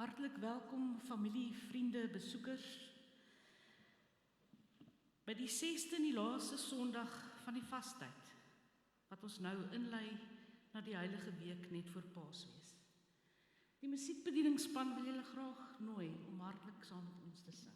Hartlik welkom familie, vriende, besoekers by die 6de en die laaste Sondag van die Vastyd, wat ons nou inlei na die Heilige Week net voor Paasfees. Die musiekbedieningspan wil julle graag nooi om hartlik saam met ons te sing.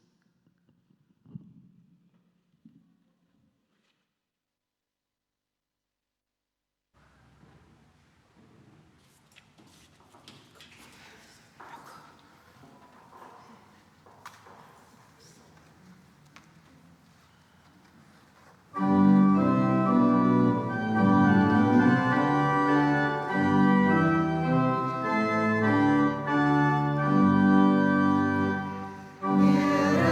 Yeah.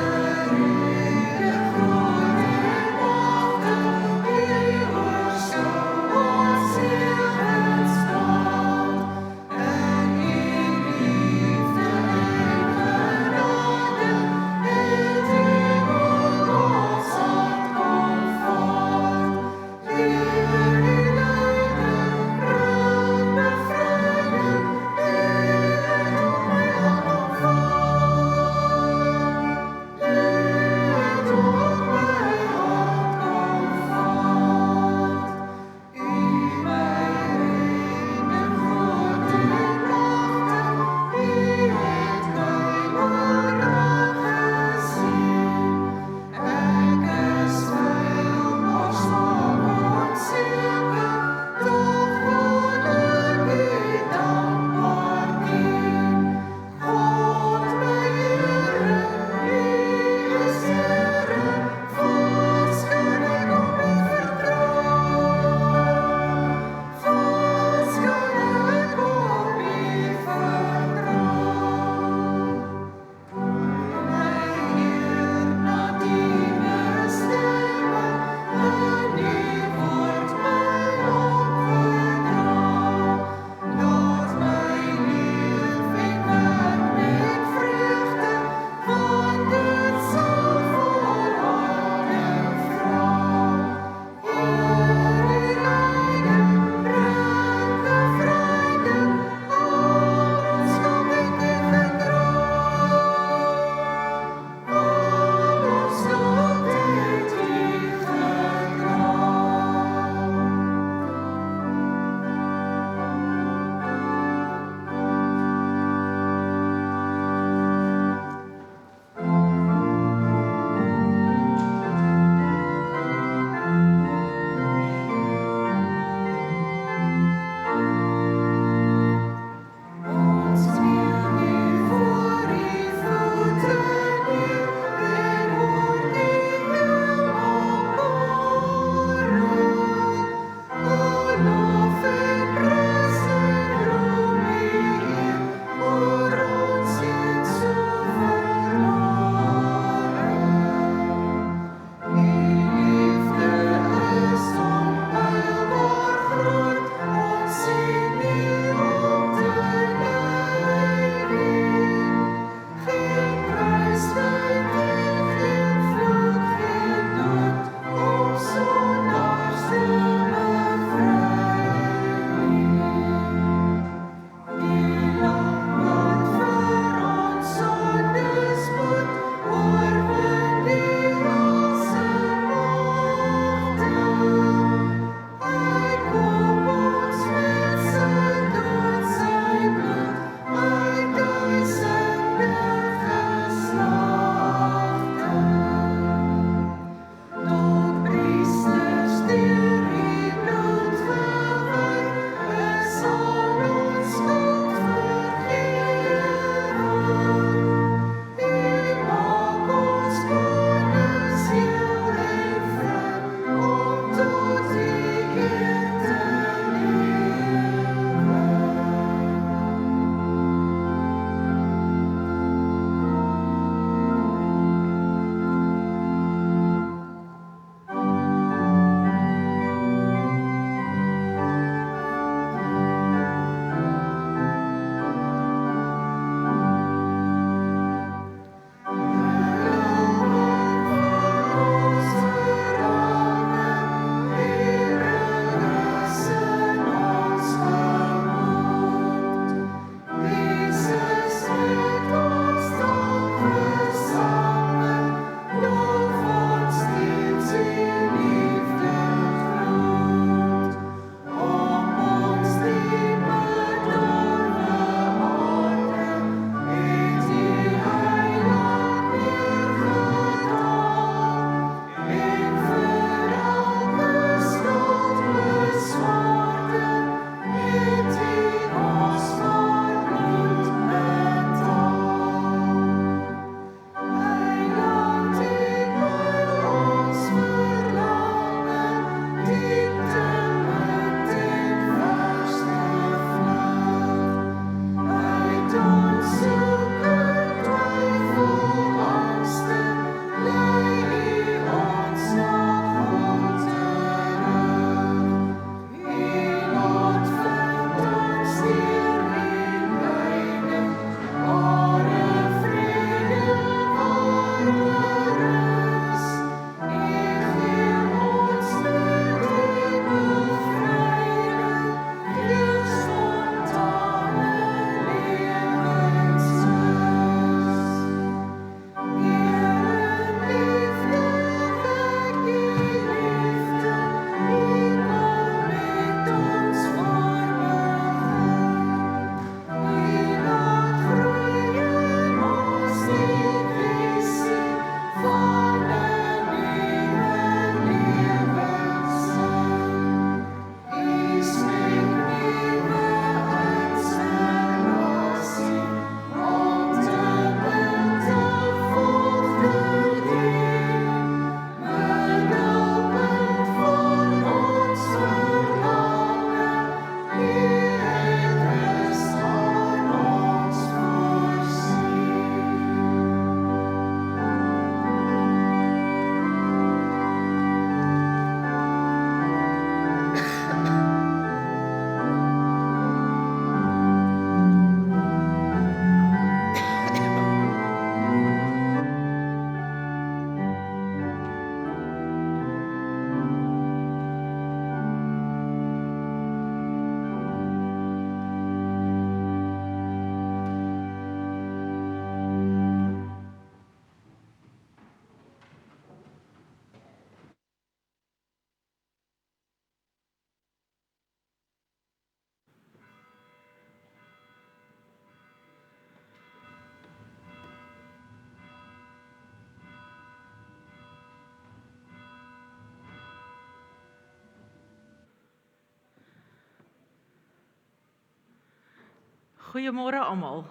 Goeiemôre almal.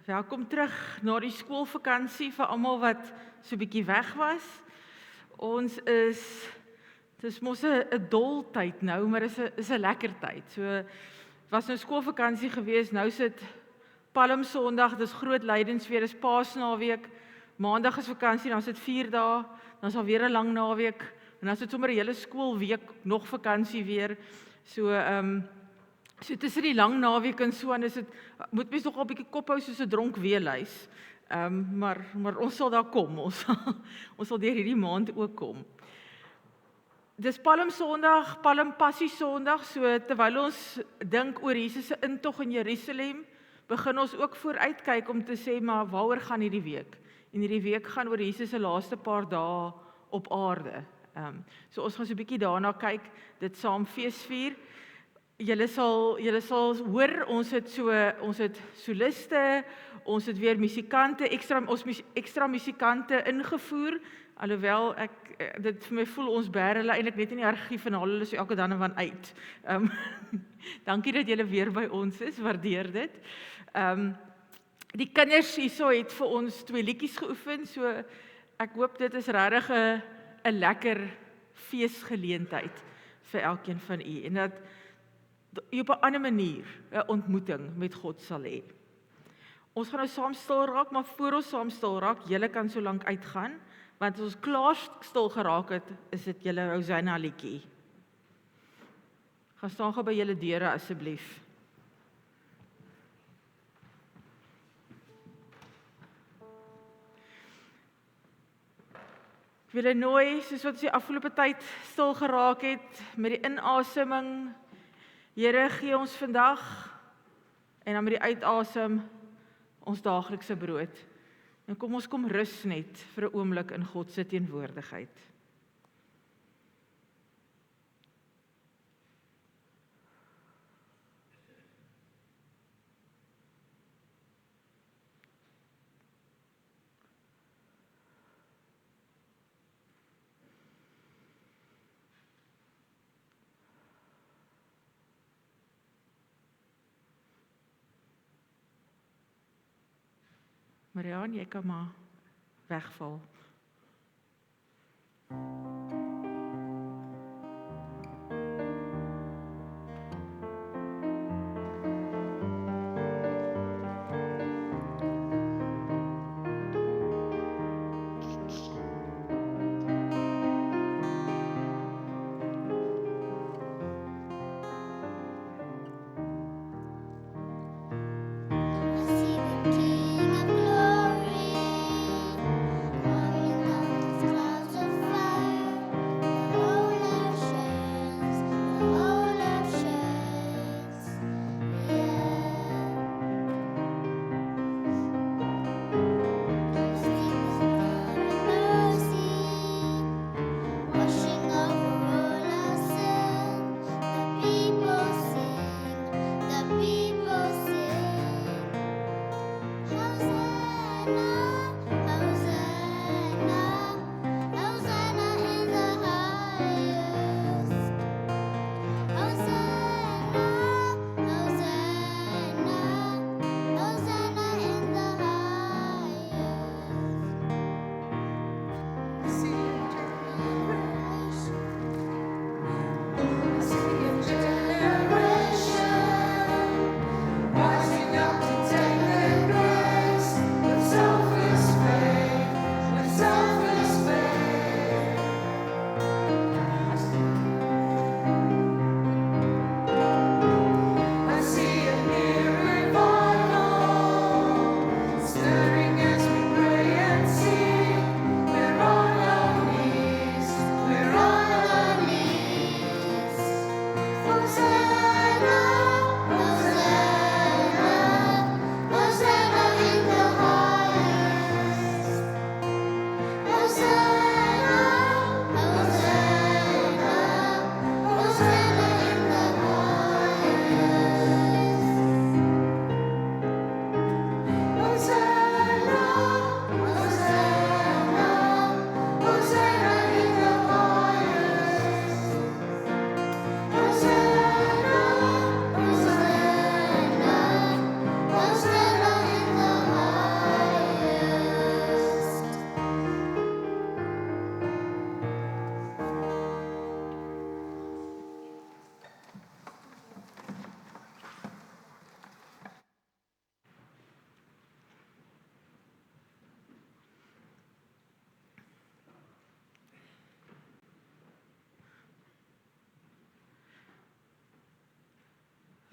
Welkom terug na die skoolvakansie vir almal wat so 'n bietjie weg was. Dis mos 'n dol tyd nou, maar is 'n lekker tyd. So was nou skoolvakansie gewees, nou sit Palmsondag, dis groot lydensfeer, dis Paasnaweek. Maandag is vakansie, dan is dit 4 dae, dan is al weer 'n lang naweek en dan is dit sommer 'n hele skoolweek nog vakansie weer. So tussen die lang naweek en so, en moet mens nog al 'n bietjie kop hou soos 'n dronk weelhuis. Maar ons sal daar kom, ons sal deur hierdie maand ook kom. Dis Palmsondag, Palmpassie Sondag, so terwyl ons dink oor Jesus se intog in Jerusalem, begin ons ook vooruitkyk om te sê, maar waaroor gaan hierdie week? En hierdie week gaan oor Jesus se laaste paar dae op aarde. So ons gaan so 'n bietjie daarna kyk, dit saam feesvier. Julle sal hoor, ons het soliste, ons het weer musikante, ekstra musikante ingevoer, alhoewel dit vir my voel ons bære hulle eintlik net in die argief en haal hulle so elke dan en wan uit. Dankie dat julle weer by ons is, waardeer dit. Die kinders hierso het vir ons 2 liedjies geoefen, so ek hoop dit is regtig 'n lekker feesgeleentheid vir elkeen van u en dat jy op 'n ander manier 'n ontmoeting met God sal hê. Ons gaan nou saam stil raak, maar voor ons saam stil raak, julle kan so lank uitgaan, want as ons klaar stil geraak het, is dit julle Hosanna liedjie. Gaan staan gou by julle deure asseblief. Ek wil nooi, soos wat ons die afgelope tyd stil geraak het, met die inaseming, Here, gee ons vandag, en dan met die uitasem, ons daaglikse brood. En kom ons kom rus net vir 'n oomblik in God se teenwoordigheid. Mariaan, jy kan maar wegval. See the King of Glory,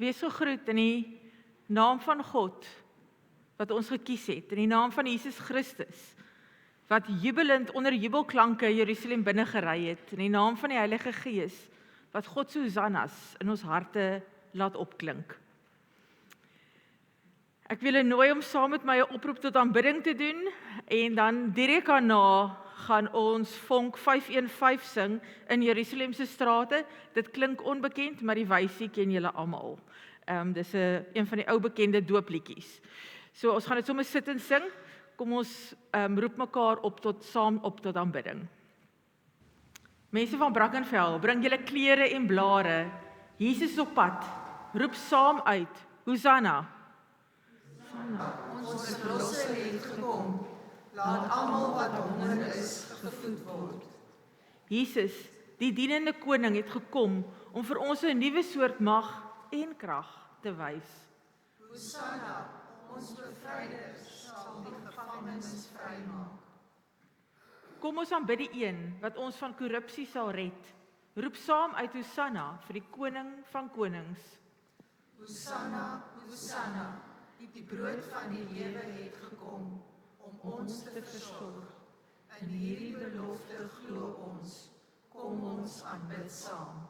wees gegroet in die naam van God, wat ons gekies het, in die naam van Jesus Christus, wat jubelend onder jubelklanke Jerusalem binne gery het, in die naam van die Heilige Gees, wat God se hosannas in ons harte laat opklink. Ek wil julle nooi om saam met my 'n oproep tot aanbidding te doen, en dan direk daarna gaan ons vonk 515 sing in Jerusalem se strate. Dit klink onbekend, maar die wysie ken julle almal. Dis een van die ou bekende doopliedjies. So ons gaan dit sommer sit en sing. Kom ons roep mekaar saam op tot aanbidding. Mense van Brackenfell, bring julle klere en blare. Jesus is op pad. Roep saam uit. Hosanna. Ons verlosser het gekom. Laat almal wat honger is, gevoed word. Jesus, die dienende koning, het gekom om vir ons 'n nuwe soort mag en krag te wys. Hosanna, ons bevryder sal die gevangenes vrymaak. Kom ons aanbid die een wat ons van korrupsie sal red. Roep saam uit Hosanna vir die koning van konings. Hosanna, Hosanna, die brood van die lewe het gekom om ons te versorg. In hierdie belofte glo ons, kom ons aanbid saam.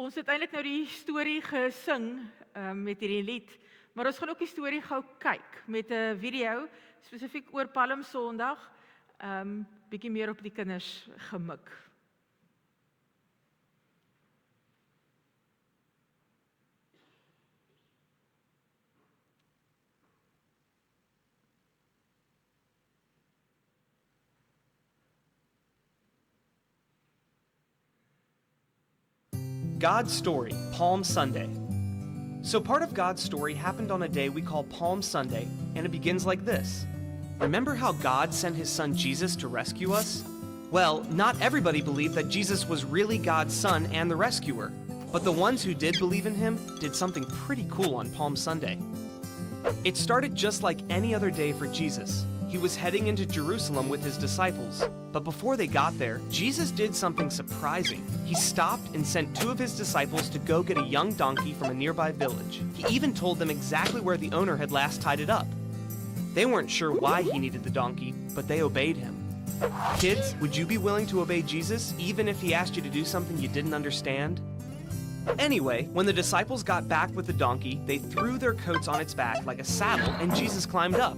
Ons het eintlik nou die storie gesing met hierdie lied, maar ons gaan ook die storie gou kyk met 'n video spesifiek oor Palm Sondag, bietjie meer op die kinders gemik. God's story, Palm Sunday. So part of God's story happened on a day we call Palm Sunday, and it begins like this. Remember how God sent his son Jesus to rescue us? Well, not everybody believed that Jesus was really God's son and the rescuer, but the ones who did believe in him did something pretty cool on Palm Sunday. It started just like any other day for Jesus. He was heading into Jerusalem with his disciples, but before they got there, Jesus did something surprising. He stopped and sent 2 of his disciples to go get a young donkey from a nearby village. He even told them exactly where the owner had last tied it up. They weren't sure why he needed the donkey, but they obeyed him. Kids, would you be willing to obey Jesus even if he asked you to do something you didn't understand? Anyway, when the disciples got back with the donkey, they threw their coats on its back like a saddle, and Jesus climbed up.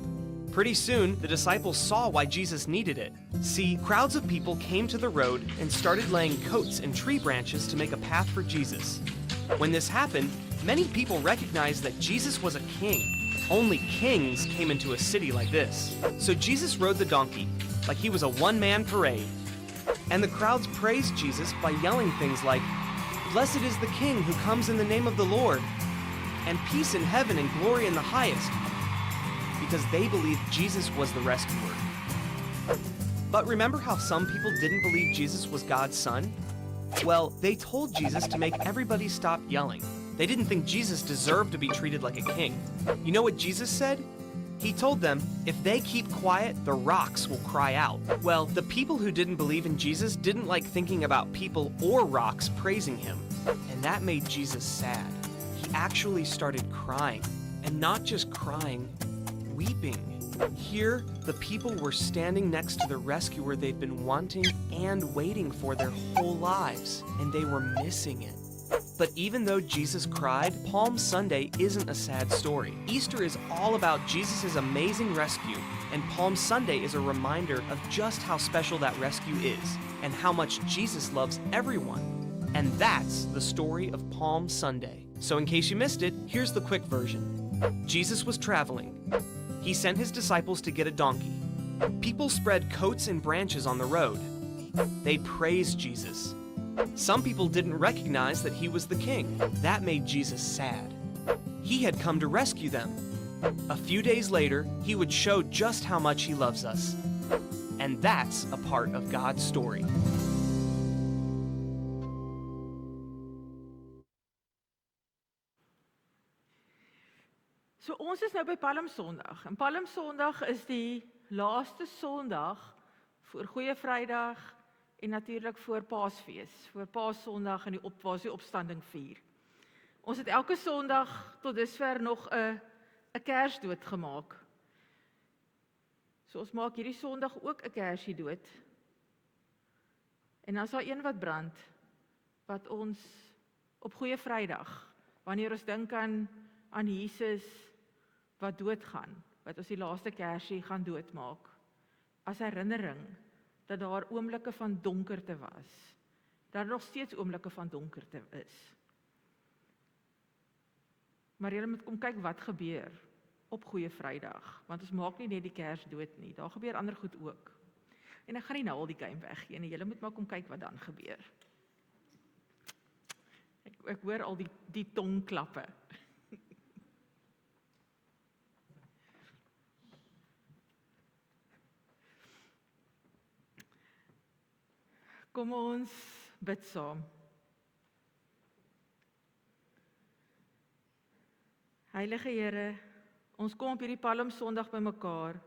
Pretty soon, the disciples saw why Jesus needed it. See, crowds of people came to the road and started laying coats and tree branches to make a path for Jesus. When this happened, many people recognized that Jesus was a king. Only kings came into a city like this. So Jesus rode the donkey like he was a one-man parade. And the crowds praised Jesus by yelling things like, "Blessed is the King who comes in the name of the Lord," and "Peace in heaven and glory in the highest," because they believed Jesus was the rescuer. But remember how some people didn't believe Jesus was God's son? Well, they told Jesus to make everybody stop yelling. They didn't think Jesus deserved to be treated like a king. You know what Jesus said? He told them, if they keep quiet, the rocks will cry out. Well, the people who didn't believe in Jesus didn't like thinking about people or rocks praising him. And that made Jesus sad. He actually started crying. And not just crying, weeping. Here, the people were standing next to the rescuer they've been wanting and waiting for their whole lives, and they were missing it. But even though Jesus cried, Palm Sunday isn't a sad story. Easter is all about Jesus' amazing rescue, and Palm Sunday is a reminder of just how special that rescue is, and how much Jesus loves everyone. And that's the story of Palm Sunday. So in case you missed it, here's the quick version. Jesus was traveling. He sent his disciples to get a donkey. People spread coats and branches on the road. They praised Jesus. Some people didn't recognize that he was the king. That made Jesus sad. He had come to rescue them. A few days later, he would show just how much he loves us. And that's a part of God's story. So ons is nou by Palmsondag. En Palmsondag is die laaste Sondag voor Goeie Vrydag en natuurlik voor Paasfees, voor Paassondag en waar ons die opstanding vier. Ons het elke Sondag tot dusver nog 'n kers doodgemaak. So ons maak hierdie Sondag ook 'n kersie dood. En dan is daar een wat brand, wat ons op Goeie Vrydag, wanneer ons dink aan Jesus wat doodgaan, wat ons die laaste kersie gaan doodmaak, as herinnering dat daar oomblikke van donkerte was, dat nog steeds oomblikke van donkerte is. Maar julle moet kom kyk wat gebeur op Goeie Vrydag, want ons maak nie net die kers dood nie, daar gebeur ander goed ook. En ek gaan nie nou al die game weggee nie, julle moet maar kom kyk wat dan gebeur. Ek hoor al die tongklappe. Kom ons bid saam. Heilige Here, ons kom op hierdie Palmsondag bymekaar.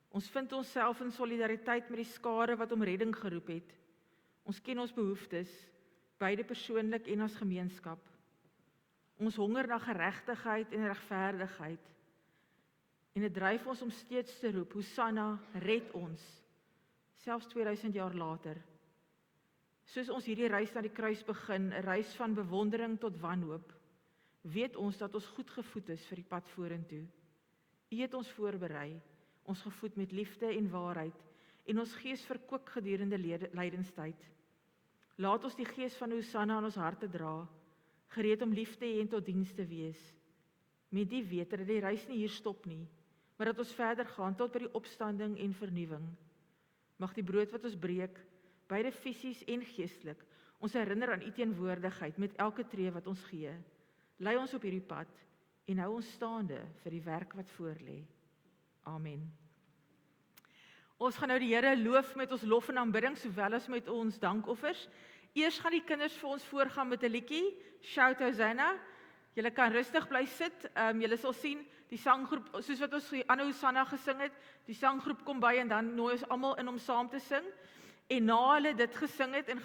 Ons vind onsself in solidariteit met die skare wat om redding geroep het. Ons ken ons behoeftes, beide persoonlik en as gemeenskap. Ons honger na geregtigheid en regverdigheid. En dit dryf ons om steeds te roep, Hosanna, red ons, selfs 2000 jaar later. Soos ons hierdie reis na die kruis begin, 'n reis van bewondering tot wanhoop, weet ons dat ons goed gevoed is vir die pad vorentoe. U het ons voorberei, ons gevoed met liefde en waarheid, en ons gees verkoop gedurende lydenstyd. Laat ons die gees van Hosanna in ons harte dra, gereed om lief te hê en tot diens te wees. Met die wete dat die reis nie hier stop nie, maar dat ons verder gaan tot by die opstanding en vernuwing. Mag die brood wat ons breek, beide fisies en geestelik, ons herinner aan u teenwoordigheid met elke tree wat ons gee. Lei ons op hierdie pad en hou ons staande vir die werk wat voorlê. Amen. Ons gaan nou die Here loof met ons lof en aanbidding, sowel as met ons dankoffers. Eers gaan die kinders vir ons voorgaan met 'n liedjie, Shout Hosanna. Julle kan rustig bly sit. Julle sal sien, die sanggroep, soos wat ons aanhou Hosanna gesing het, die sanggroep kom by en dan nooi ons almal in om saam te sing. En na hulle dit gesing het, en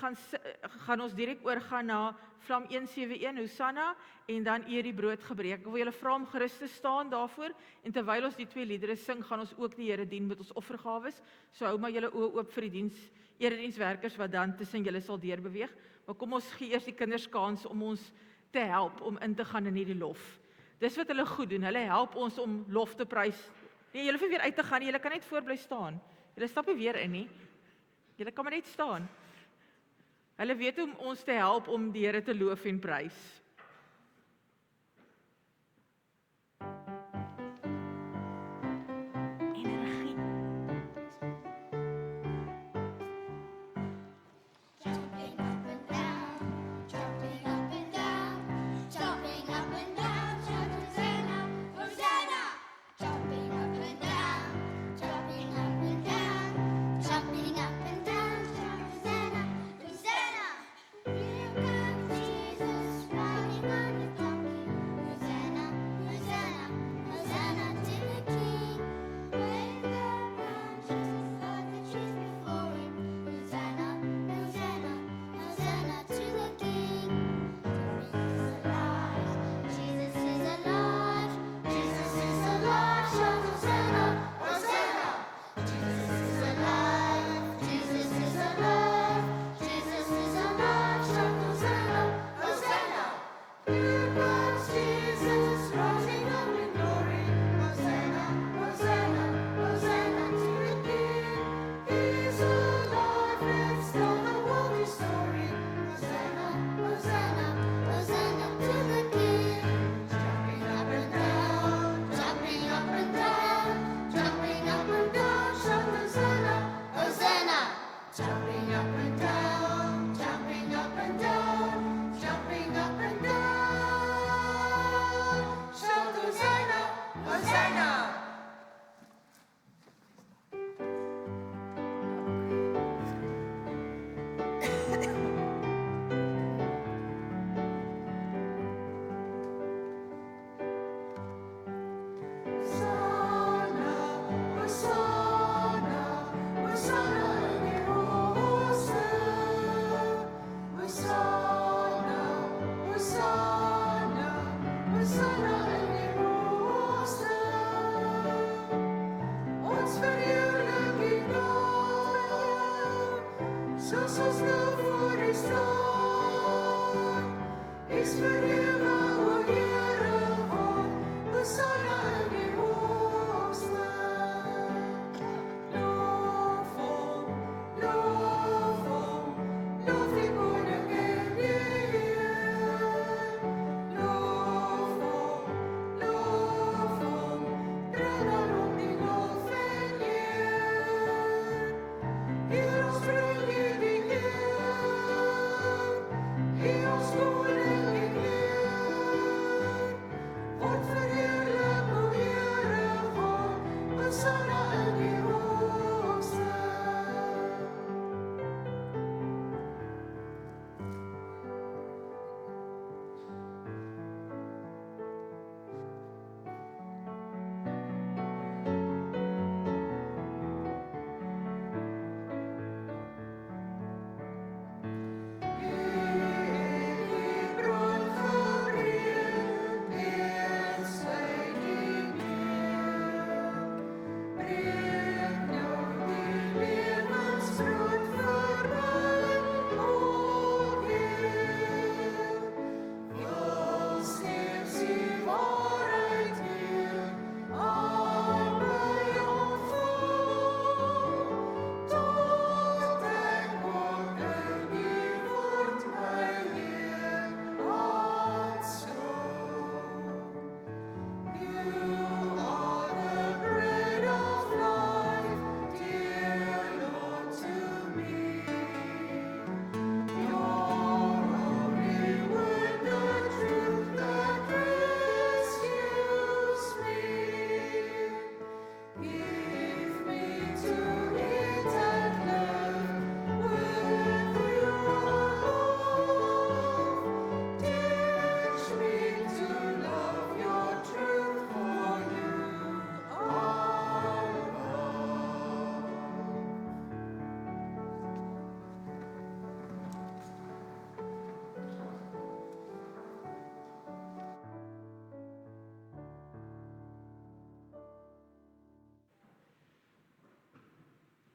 gaan ons direk oorgaan na Vlam 171, Hosanna, en dan eer die brood gebreek. Ek wil julle vra om gerus te staan daarvoor, en terwyl ons die 2 liedere sing, gaan ons ook die Here dien met ons offergawes, so hou maar julle oë oop vir die eredienswerkers wat dan tussen julle sal deurbeweeg, maar kom ons gee eers die kinders kans om ons te help om in te gaan in hierdie lof. Dis wat hulle goed doen, hulle help ons om lof te prys. Nee, julle hoef nie weer uit te gaan nie, julle kan net voor bly staan. Julle stap nie weer in nie. Julle kan maar net staan. Hulle weet hoe om ons te help om die Here te loof en prys. Energie. Jumping up and down, jumping up and down, jumping up and down, shout Hosanna, Hosanna. Jumping up and down, jumping up and down, jumping up and down, shout Hosanna, Hosanna. Here comes Jesus, right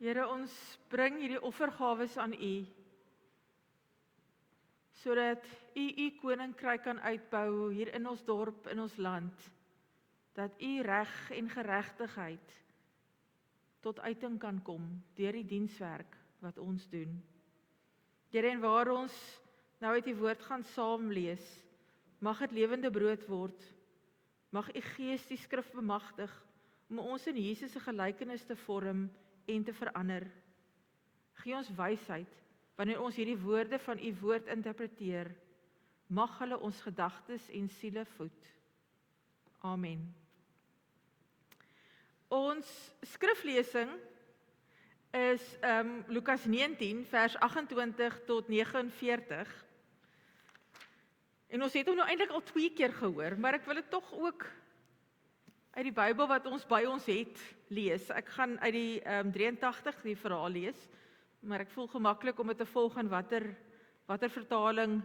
Here, ons bring hierdie offergawes aan U, sodat U koninkryk kan uitbou hier in ons dorp, in ons land, dat U reg en geregtigheid tot uiting kan kom deur die dienswerk wat ons doen. Here, en waar ons nou uit die woord gaan saam lees, mag dit lewende brood word. Mag U Gees die skrif bemagtig om ons in Jesus se gelykenis te vorm en te verander. Gee ons wysheid wanneer ons hierdie woorde van U woord interpreteer. Mag hulle ons gedagtes en siele voed. Amen. Ons skriflesing is Lukas 19 vers 28 tot 49. En ons het hom nou eintlik al 2 keer gehoor, maar ek wil dit tog ook uit die Bybel wat ons by ons het lees. Ek gaan uit die 83 die verhaal lees, maar ek voel gemaklik om dit te volg in watter vertaling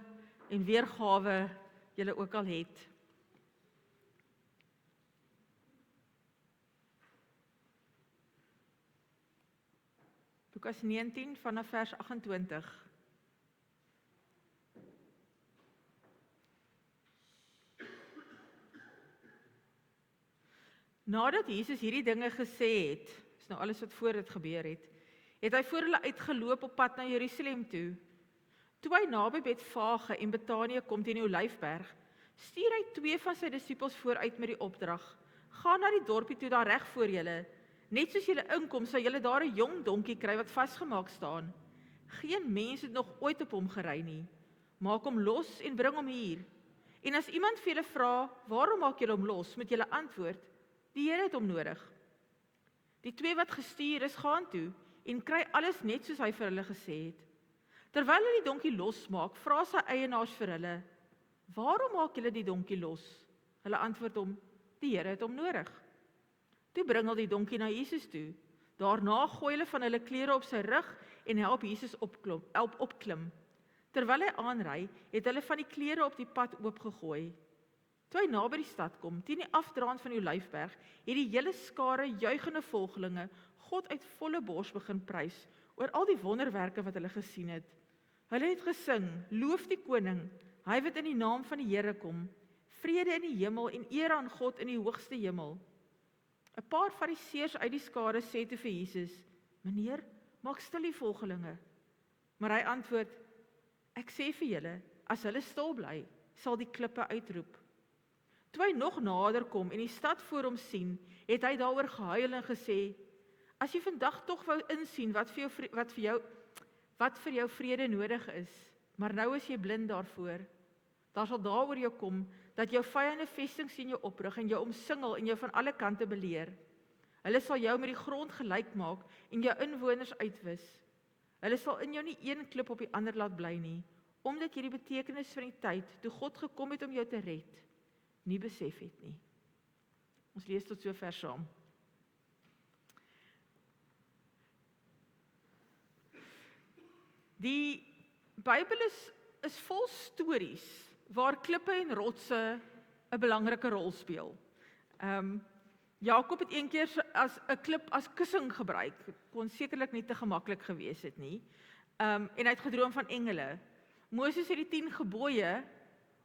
en weergawe julle ook al het. Lukas 19 vanaf vers 28. Nadat Jesus hierdie dinge gesê het, is nou alles wat voor dit gebeur het hy voor hulle uitgeloop op pad na Jerusalem toe. Toe hy naby Betfage en Betanië kom teen die Olyfberg, stuur hy 2 van sy disippels vooruit met die opdrag: Gaan na die dorpie toe daar reg voor julle. Net soos julle inkom, sal julle daar 'n jong donkie kry wat vasgemaak staan. Geen mens het nog ooit op hom gery nie. Maak hom los en bring hom hier. En as iemand vir julle vra, waarom maak julle hom los, moet julle antwoord: Die Here het hom nodig. Die 2 wat gestuur is, gaan toe en kry alles net soos hy vir hulle gesê het. Terwyl hulle die donkie losmaak, vra sy eienaars vir hulle: Waarom maak julle die donkie los? Hulle antwoord hom: Die Here het hom nodig. Toe bring hulle die donkie na Jesus toe. Daarna gooi hulle van hulle klere op sy rug en help Jesus opklim. Terwyl hy aanry, het hulle van die klere op die pad oopgegooi. Toe hy naby die stad kom, teen die afdraand van die Olyfberg, het die hele skare juigende volgelinge God uit volle bors begin prys oor al die wonderwerke wat hulle gesien het. Hulle het gesing: Loof die koning, hy wat in die naam van die Here kom. Vrede in die hemel en eer aan God in die hoogste hemel. 'n Paar fariseërs uit die skare sê toe vir Jesus: Meneer, maak stil die volgelinge. Maar hy antwoord: Ek sê vir julle, as hulle stil bly, sal die klippe uitroep. Toe hy nog nader kom en die stad voor hom sien, het hy daaroor gehuil en gesê: As jy vandag tog wou insien wat vir jou vrede nodig is, maar nou is jy blind daarvoor. Daar sal daaroor jou kom dat jou vyande vestings in jou oprig en jou omsingel en jou van alle kante beleer. Hulle sal jou met die grond gelyk maak en jou inwoners uitwis. Hulle sal in jou nie een klip op die ander laat bly nie, omdat jy die betekenis van die tyd toe God gekom het om jou te red, nie besef het nie. Ons lees tot sover saam. Die Bybel is vol stories waar klippe en rotse 'n belangrike rol speel. Jakob het een keer as 'n klip as kussing gebruik. Kon sekerlik nie te gemaklik gewees het nie. En hy het gedroom van engele. Moses het die 10 gebooie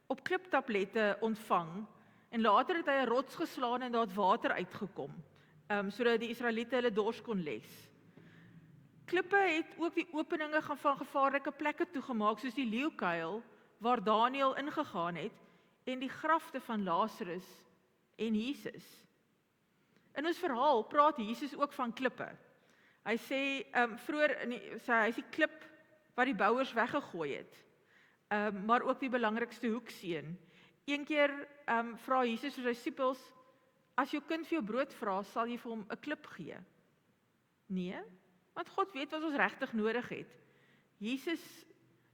op kliptablette ontvang en later het hy 'n rots geslaan en daar het water uitgekom, sodat die Israeliete hulle dors kon les. Klippe het ook die openinge van gevaarlike plekke toegemaak, soos die leeukuil waar Daniël ingegaan het en die grafte van Lazarus en Jesus. In ons verhaal praat Jesus ook van klippe. Hy sê vroeër hy is die klip wat die bouers weggegooi het, maar ook die belangrikste hoeksteen. Een keer vra Jesus vir sy disippels: As jou kind vir jou brood vra, sal jy vir hom 'n klip gee? Nee, want God weet wat ons regtig nodig het. Jesus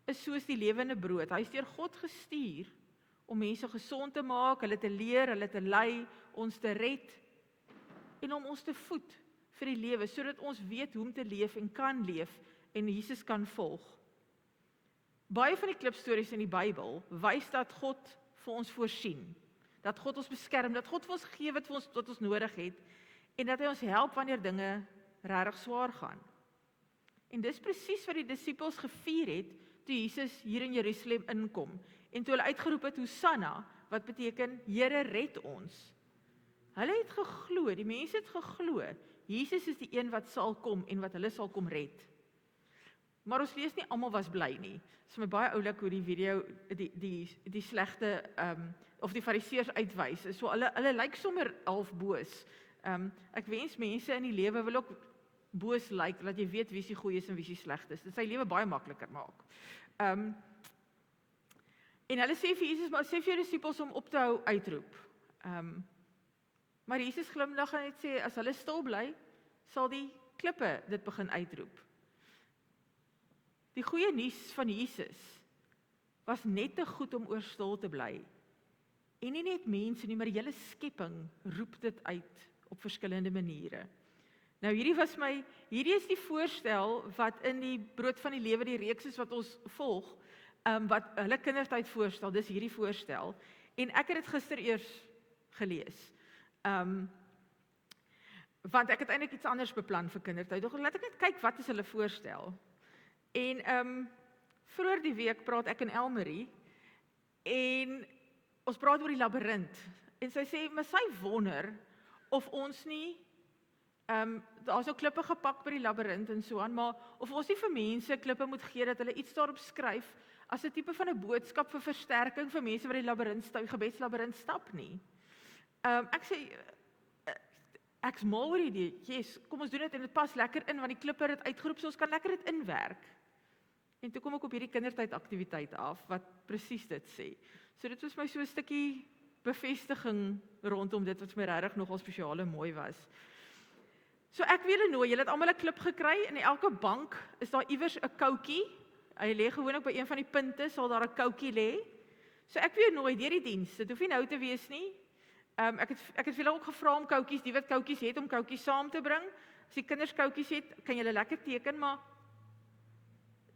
is soos die lewende brood. Hy is deur God gestuur om mense gesond te maak, hulle te leer, hulle te lei, ons te red en om ons te voed vir die lewe, sodat ons weet hoe om te leef en kan leef en Jesus kan volg. Baie van die klipstories in die Bybel wys dat God vir ons voorsien, dat God ons beskerm, dat God vir ons gee wat ons nodig het en dat hy ons help wanneer dinge regtig swaar gaan. En dis presies wat die disippels gevier het, toe Jesus hier in Jerusalem inkom. En toe hulle uitgeroep het, Hosanna, wat beteken, Here red ons. Hulle het geglo, die mense het geglo, Jesus is die een wat sal kom en wat hulle sal kom red. Maar ons lees nie almal was bly nie. Dit is my baie oulik hoe die video die slegte of die fariseërs uitwys. So hulle lyk sommer half boos. Ek wens mense in die lewe wil ook boos lyk, dat jy weet wie se goeie is en wie se sleg is. Dit sy lewe baie makliker maak. En hulle sê vir Jesus, maar sê vir jou disippels om op te hou uitroep. Maar Jesus glimlag en het sê, as hulle stil bly, sal die klippe dit begin uitroep. Die goeie nuus van Jesus was net te goed om oor stil te bly. En nie net mense nie, maar die hele skepping roep dit uit op verskillende maniere. Nou hierdie is die voorstel wat in die Brood van die Lewe, die reeks is wat ons volg, wat hulle kindertyd voorstel, dis hierdie voorstel. En ek het dit gister eers gelees. Want ek het eintlik iets anders beplan vir kindertyd. Laat ek net kyk wat is hulle voorstel. En vroeër die week praat ek en Elmarie en ons praat oor die labirint. En sy sê, maar sy wonder of ons nie daar is nou klippe gepak by die labirint en so aan, maar of ons nie vir mense klippe moet gee dat hulle iets daarop skryf as 'n tipe van 'n boodskap vir versterking vir mense wat die labirint gebedslabirint stap nie. Ek sê ek's mal oor die idee. Yes, kom ons doen dit en dit pas lekker in want die klippe het uitgeroep, so ons kan lekker dit inwerk. En toe kom ek op hierdie kindertyd aktiwiteit af wat presies dit sê. So dit was my so 'n stukkie bevestiging rondom dit wat vir my regtig nogal spesiaal en mooi was. So ek wil julle nooi, julle het almal 'n klip gekry en in elke bank is daar iewers 'n koutjie. Hy lê gewoonlik by een van die punte, sal daar 'n koutjie lê. So ek wil julle nooi deur die diens. Dit hoef nie nou te wees nie. Ek het vir julle ook gevra om koutjies, die wat koutjies het, om koutjies saam te bring. As die kinders koutjies het, kan julle lekker teken, maar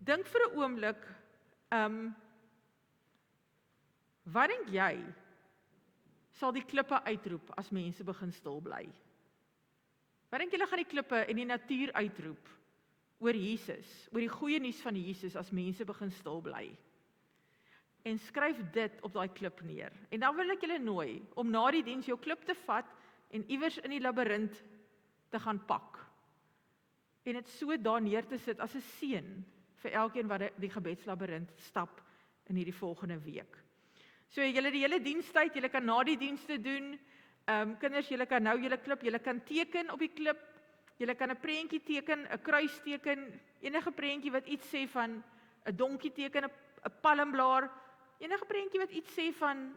dink vir 'n oomblik, wat dink jy sal die klippe uitroep as mense begin stil bly? Wat dink julle gaan die klippe en die natuur uitroep oor Jesus, oor die goeie nuus van Jesus as mense begin stil bly? En skryf dit op daai klip neer. En dan wil ek julle nooi om na die diens jou klip te vat en iewers in die labirint te gaan pak. En dit so daar neer te sit as 'n seën vir elkeen wat die gebedslabirint stap in hierdie volgende week. So julle die hele dienstyd, julle kan na die dienste doen. Kinders, julle kan nou julle klip, julle kan teken op die klip. Julle kan 'n prentjie teken, 'n kruis teken, enige prentjie wat iets sê van 'n donkie teken, 'n palmblaar, enige prentjie wat iets sê van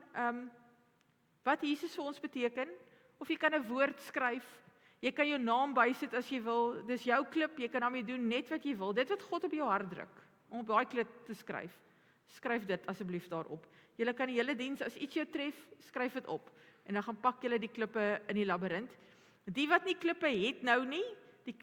wat Jesus vir ons beteken, of jy kan 'n woord skryf. Jy kan jou naam bysit as jy wil. Dis jou klip, jy kan daarmee doen net wat jy wil. Dit wat God op jou hart druk om op daai klip te skryf. Skryf dit asseblief daarop. Julle kan die hele diens as iets jou tref, skryf dit op. En dan gaan pak julle die klippe in die labirint. Die wat nie klippe het nou nie,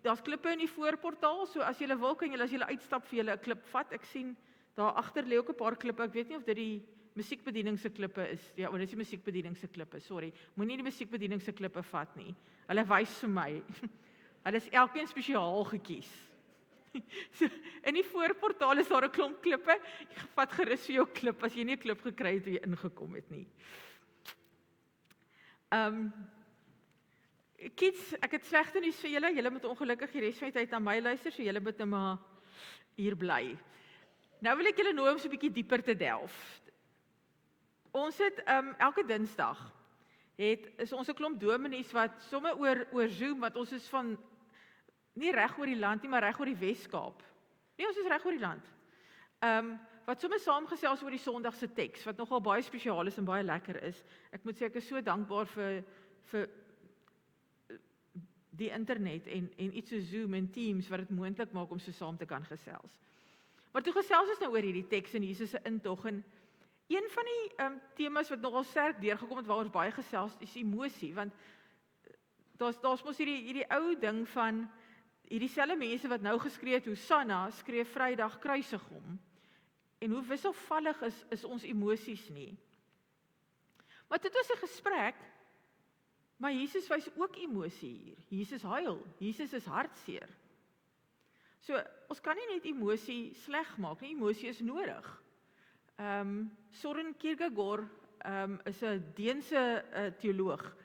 daar's klippe in die voorportaal, so as julle wil kan julle as julle uitstap vir julle 'n klip vat. Ek sien daar agter lê ook 'n paar klippe. Ek weet nie of dit die musiekbediening se klippe is. Ja, dis die musiekbediening se klippe. Sorry. Moenie die musiekbediening se klippe vat nie. Hulle wys vir my. Hulle is elkeen spesiaal gekies. So, in die voorportaal is daar 'n klomp klippe. Jy vat gerus vir jou klip as jy nie 'n klip gekry het toe jy ingekom het nie. Kids, ek het slegte nuus vir julle. Julle moet ongelukkig die res van die tyd aan my luister, so julle moet net maar hier bly. Nou wil ek julle nooi om so 'n bietjie dieper te delf. Ons het elke Dinsdag is ons 'n klomp dominees wat somme oor Zoom, wat ons is van nie reg oor die land nie, maar reg oor die Wes-Kaap. Nee, ons is reg oor die land. Wat somme saamgesels oor die Sondag se teks, wat nogal baie spesiaal is en baie lekker is. Ek moet sê ek is so dankbaar vir die internet en iets so Zoom en Teams wat dit moontlik maak om so saam te kan gesels. Maar toe gesels ons nou oor hierdie teks en Jesus se intog, en een van die temas wat nogal sterk deurgekom het waaroor ons baie gesels is emosie, want daar's mos hierdie ou ding van hierdie selfde mense wat nou geskree het Hosanna, skree Vrydag kruisig hom. En hoe wisselvallig is ons emosies nie. Maar dit was 'n gesprek, maar Jesus wys ook emosie hier. Jesus huil, Jesus is hartseer. So, ons kan nie net emosie sleg maak nie, emosie is nodig. Søren Kierkegaard is 'n Deense teoloog.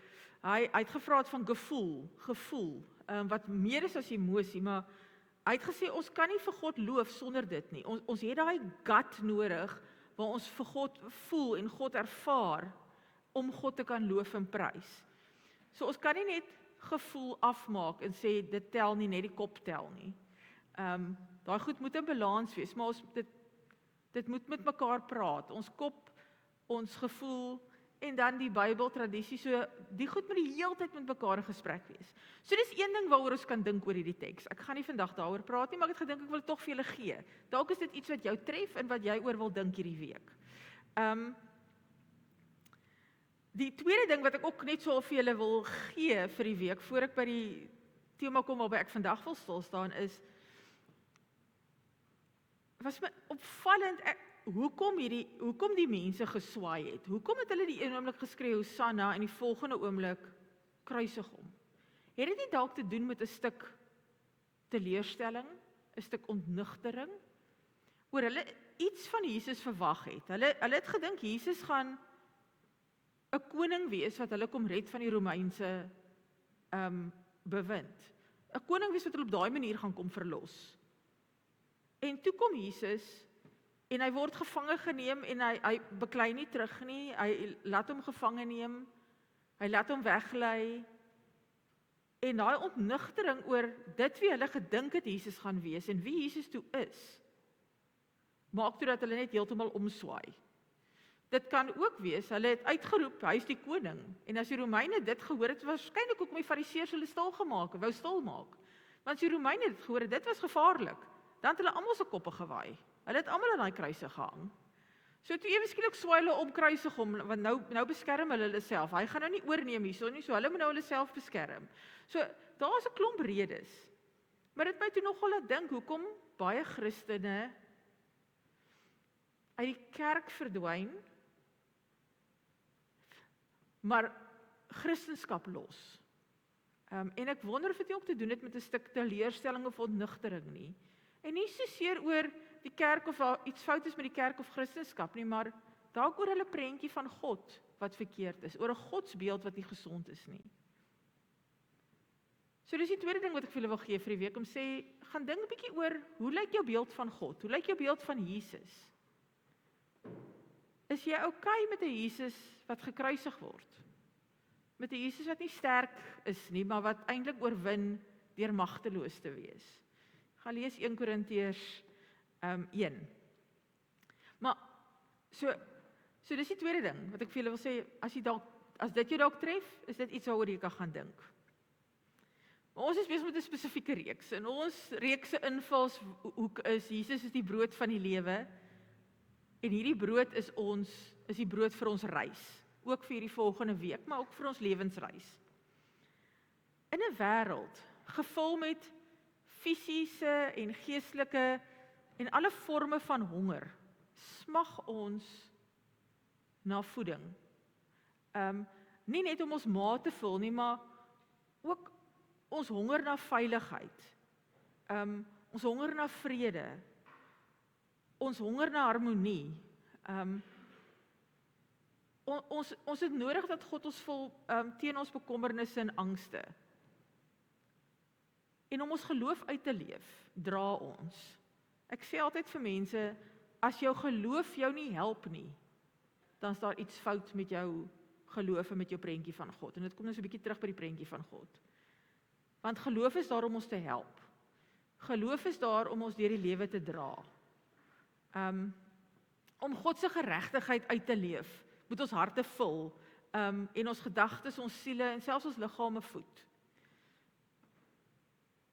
Hy het gevra van gevoel, wat meer is as emosie, maar hy het gesê, ons kan nie vir God loof sonder dit nie. Ons het daai gut nodig, waar ons vir God voel en God ervaar, om God te kan loof en prys. So ons kan nie net gevoel afmaak en sê, dit tel nie, net die kop tel nie. Daai goed moet 'n balans wees, maar dit moet met mekaar praat. Ons kop, ons gevoel, en dan die Bybeltradisie, so die goed moet die hele tyd met mekaar in gesprek wees. So dis een ding waaroor ons kan dink oor hierdie teks. Ek gaan nie vandag daaroor praat nie, maar ek het gedink ek wil tog vir julle gee. Dalk is dit iets wat jou tref en wat jy oor wil dink hierdie week. Die tweede ding wat ek ook net so vir julle wil gee vir die week, voor ek by die tema kom waarby ek vandag wil stil staan, was my opvallend, hoekom die mense geswaai het. Hoekom het hulle die een oomblik geskree Hosanna en die volgende oomblik kruisig hom? Het dit nie dalk te doen met 'n stuk teleurstelling, 'n stuk ontnugtering, oor hulle iets van Jesus verwag het. Hulle het gedink Jesus gaan 'n koning wees wat hulle kom red van die Romeinse bewind. 'n Koning wees wat hulle op daai manier gaan kom verlos. En toe kom Jesus en hy word gevange geneem en hy beklei nie terug nie, hy laat hom gevange neem, hy laat hom weglei, en daai ontnugtering oor dit wie hulle gedink het Jesus gaan wees en wie Jesus toe is, maak toe dat hulle net heeltemal omswaai. Dit kan ook wees, hulle het uitgeroep, hy is die koning, en as die Romeine dit gehoor het, waarskynlik ook my Fariseërs hulle wou stil maak, want as die Romeine dit gehoor het, dit was gevaarlik, dan het hulle almal se koppe gewaai. Hulle het almal in daai kruise gehang. So toe ewe skielik swaai hulle om kruisig hom, want nou beskerm hulle self. Hy gaan nou nie oorneem hierso nie, so hulle moet nou hulle self beskerm. So daar's 'n klomp redes. Maar dit my toe nogal laat dink hoekom baie Christene uit die kerk verdwyn, maar Christendom los. En ek wonder of dit ook te doen het met 'n stuk teleurstelling of ontnugtering nie. En nie soseer oor die kerk of iets fout is met die kerk of Christendom nie, maar dalk oor hulle prentjie van God wat verkeerd is, oor 'n godsbeeld wat nie gesond is nie. So dis die tweede ding wat ek vir julle wil gee vir die week, om sê, gaan dink 'n bietjie oor, hoe lyk jou beeld van God? Hoe lyk jou beeld van Jesus? Is jy okay met 'n Jesus wat gekruisig word? Met 'n Jesus wat nie sterk is nie, maar wat eintlik oorwin deur magteloos te wees? Gaan lees 1 Korintiërs 1. Maar, so dis die tweede ding, wat ek vir julle wil sê, as dit jou dalk tref, is dit iets waaroor jy kan gaan dink. Maar ons is besig met 'n spesifieke reeks, en ons reeks se invalshoek is, Jesus is die brood van die lewe, en hierdie brood is die brood vir ons reis, ook vir hierdie volgende week, maar ook vir ons lewensreis. In 'n wêreld, gevul met fisiese en geestelike en alle forme van honger, smag ons na voeding. Nie net om ons maag te vul nie, maar ook ons honger na veiligheid. Ons honger na vrede. Ons honger na harmonie. Ons het nodig dat God ons vul teen ons bekommernisse en angste. En om ons geloof uit te leef, dra ons. Ek sê altyd vir mense, as jou geloof jou nie help nie, dan is daar iets fout met jou geloof en met jou prentjie van God. En dit kom nou so 'n bietjie terug by die prentjie van God. Want geloof is daar om ons te help. Geloof is daar om ons deur die lewe te dra. Om God se geregtigheid uit te leef, moet ons harte vul, en ons gedagtes, ons siele en selfs ons liggame voed.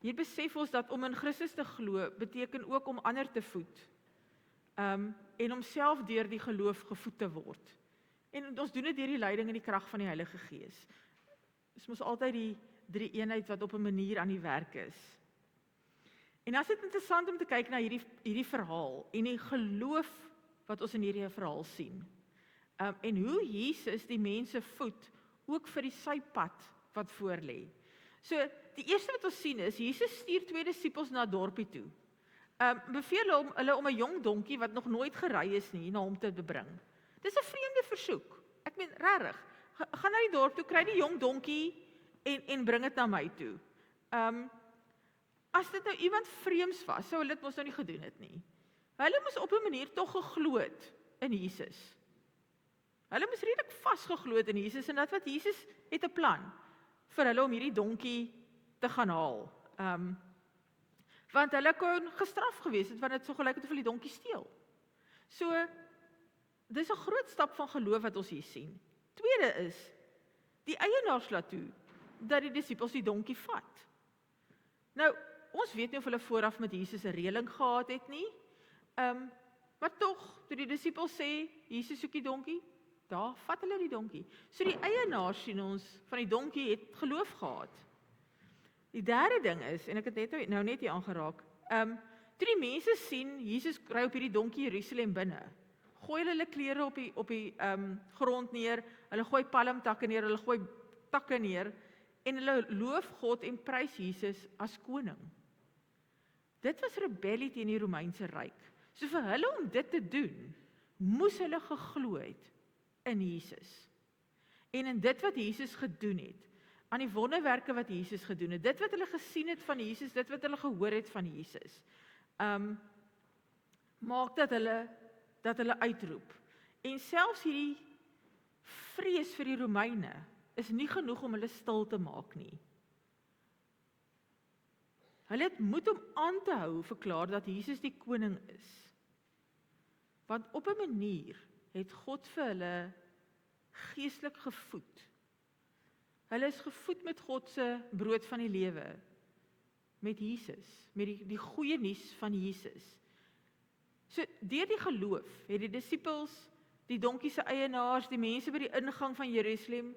Hier besef ons dat om in Christus te glo, beteken ook om ander te voed, en om self deur die geloof gevoed te word. En ons doen dit deur die leiding en die krag van die Heilige Gees. Dis mos altyd die drie eenheid wat op 'n manier aan die werk is. En dan is dit interessant om te kyk na hierdie verhaal en die geloof wat ons in hierdie verhaal sien. En hoe Jesus die mense voed, ook vir die sy pad wat voor lê. So, die eerste wat ons sien is, Jesus stuur 2 disippels na 'n dorpie toe. Beveel hulle om 'n jong donkie wat nog nooit gery is nie, na hom te bring. Dis 'n vreemde versoek. Ek meen, regtig, gaan na die dorp toe, kry die jong donkie en bring dit na my toe. As dit nou iemand vreemds was, sou hulle dit mos nou nie gedoen het nie. Hulle moes op 'n manier tog geglo het in Jesus. Hulle moes redelik vasgeglo het in Jesus en dat wat Jesus het 'n plan vir hulle om hierdie donkie te gaan haal. Want hulle kon gestraf gewees het, want dit so gelyk het of hulle die donkie steel. So, dis 'n groot stap van geloof wat ons hier sien. Tweede is, die eienaars laat toe, dat die disippels die donkie vat. Nou, ons weet nie of hulle vooraf met Jesus 'n reëling gehad het nie, maar tog, toe die disippels sê, Jesus soek die donkie, daar vat hulle die donkie. So die eienaars sien ons van die donkie het geloof gehad. Die derde ding is, en ek het net hier aangeraak, toe die mense sien, Jesus ry op hierdie donkie Jerusalem binne, gooi hulle klere op die grond neer, hulle gooi palmtakke neer, hulle gooi takke neer, en hulle loof God en prys Jesus as koning. Dit was rebellie teen die Romeinse ryk. So vir hulle om dit te doen, moes hulle geglo het in Jesus. En in dit wat Jesus gedoen het, aan die wonderwerke wat Jesus gedoen het, dit wat hulle gesien het van Jesus, dit wat hulle gehoor het van Jesus, maak dat hulle uitroep. En selfs hierdie vrees vir die Romeine is nie genoeg om hulle stil te maak nie. Hulle het moed om aan te hou verklaar dat Jesus die koning is. Want op 'n manier het God vir hulle geestelik gevoed. Hulle is gevoed met God se brood van die lewe, met Jesus, met die goeie nuus van Jesus. So deur die geloof het die disippels, die donkie se eienaars, die mense by die ingang van Jerusalem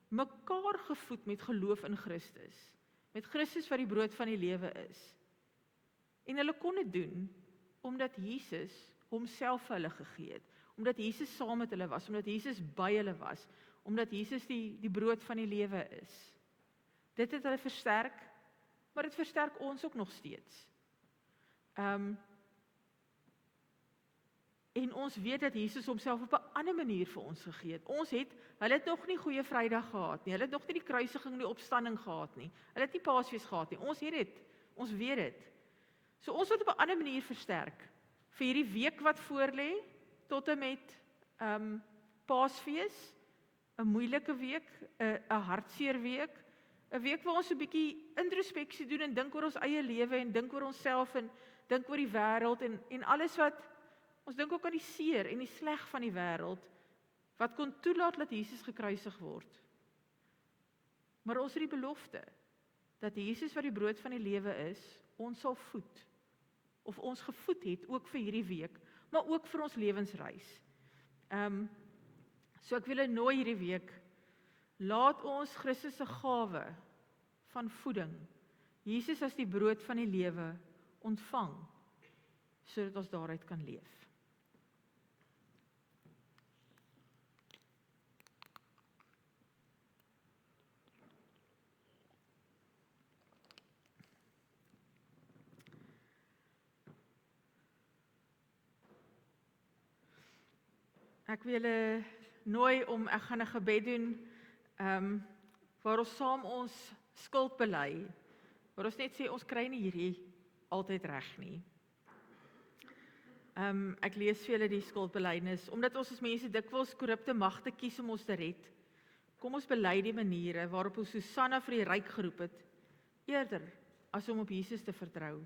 mekaar gevoed met geloof in Christus. Met Christus wat die brood van die lewe is. En hulle kon dit doen omdat Jesus homself vir hulle gegee het, omdat Jesus saam met hulle was, omdat Jesus by hulle was, omdat Jesus die brood van die lewe is. Dit het hulle versterk, maar dit versterk ons ook nog steeds. En ons weet dat Jesus homself op 'n ander manier vir ons gegee het. Hulle het nog nie Goeie Vrydag gehad nie, hulle het nog nie die kruisiging en die opstanding gehad nie, hulle het nie Paasfees gehad nie, ons het dit, ons weet dit. So ons word op 'n ander manier versterk, vir hierdie week wat voorlê, tot en met Paasfees, 'n moeilike week, 'n hartseer week, 'n week waar ons 'n bietjie introspeksie doen en dink oor ons eie lewe en dink oor onsself en dink oor die wêreld en alles wat ons dink ook aan die seer en die sleg van die wêreld wat kon toelaat dat Jesus gekruisig word. Maar ons het die belofte dat Jesus wat die brood van die lewe is, ons sal voed. Of ons gevoed het ook vir hierdie week, maar ook vir ons lewensreis. So ek wil julle nooi hierdie week, laat ons Christus se gawe van voeding, Jesus as die brood van die lewe, ontvang, sodat ons daaruit kan leef. Ek wil julle nooi ek gaan 'n gebed doen, waar ons saam ons skuld bely, waar ons net sê, ons kry nie hierdie altyd reg nie. Ek lees vir julle die skuldbelydenis, omdat ons as mense dikwels korrupte magte kies om ons te red. Kom ons bely die maniere waarop ons Susanna vir die ryk geroep het, eerder as om op Jesus te vertrou.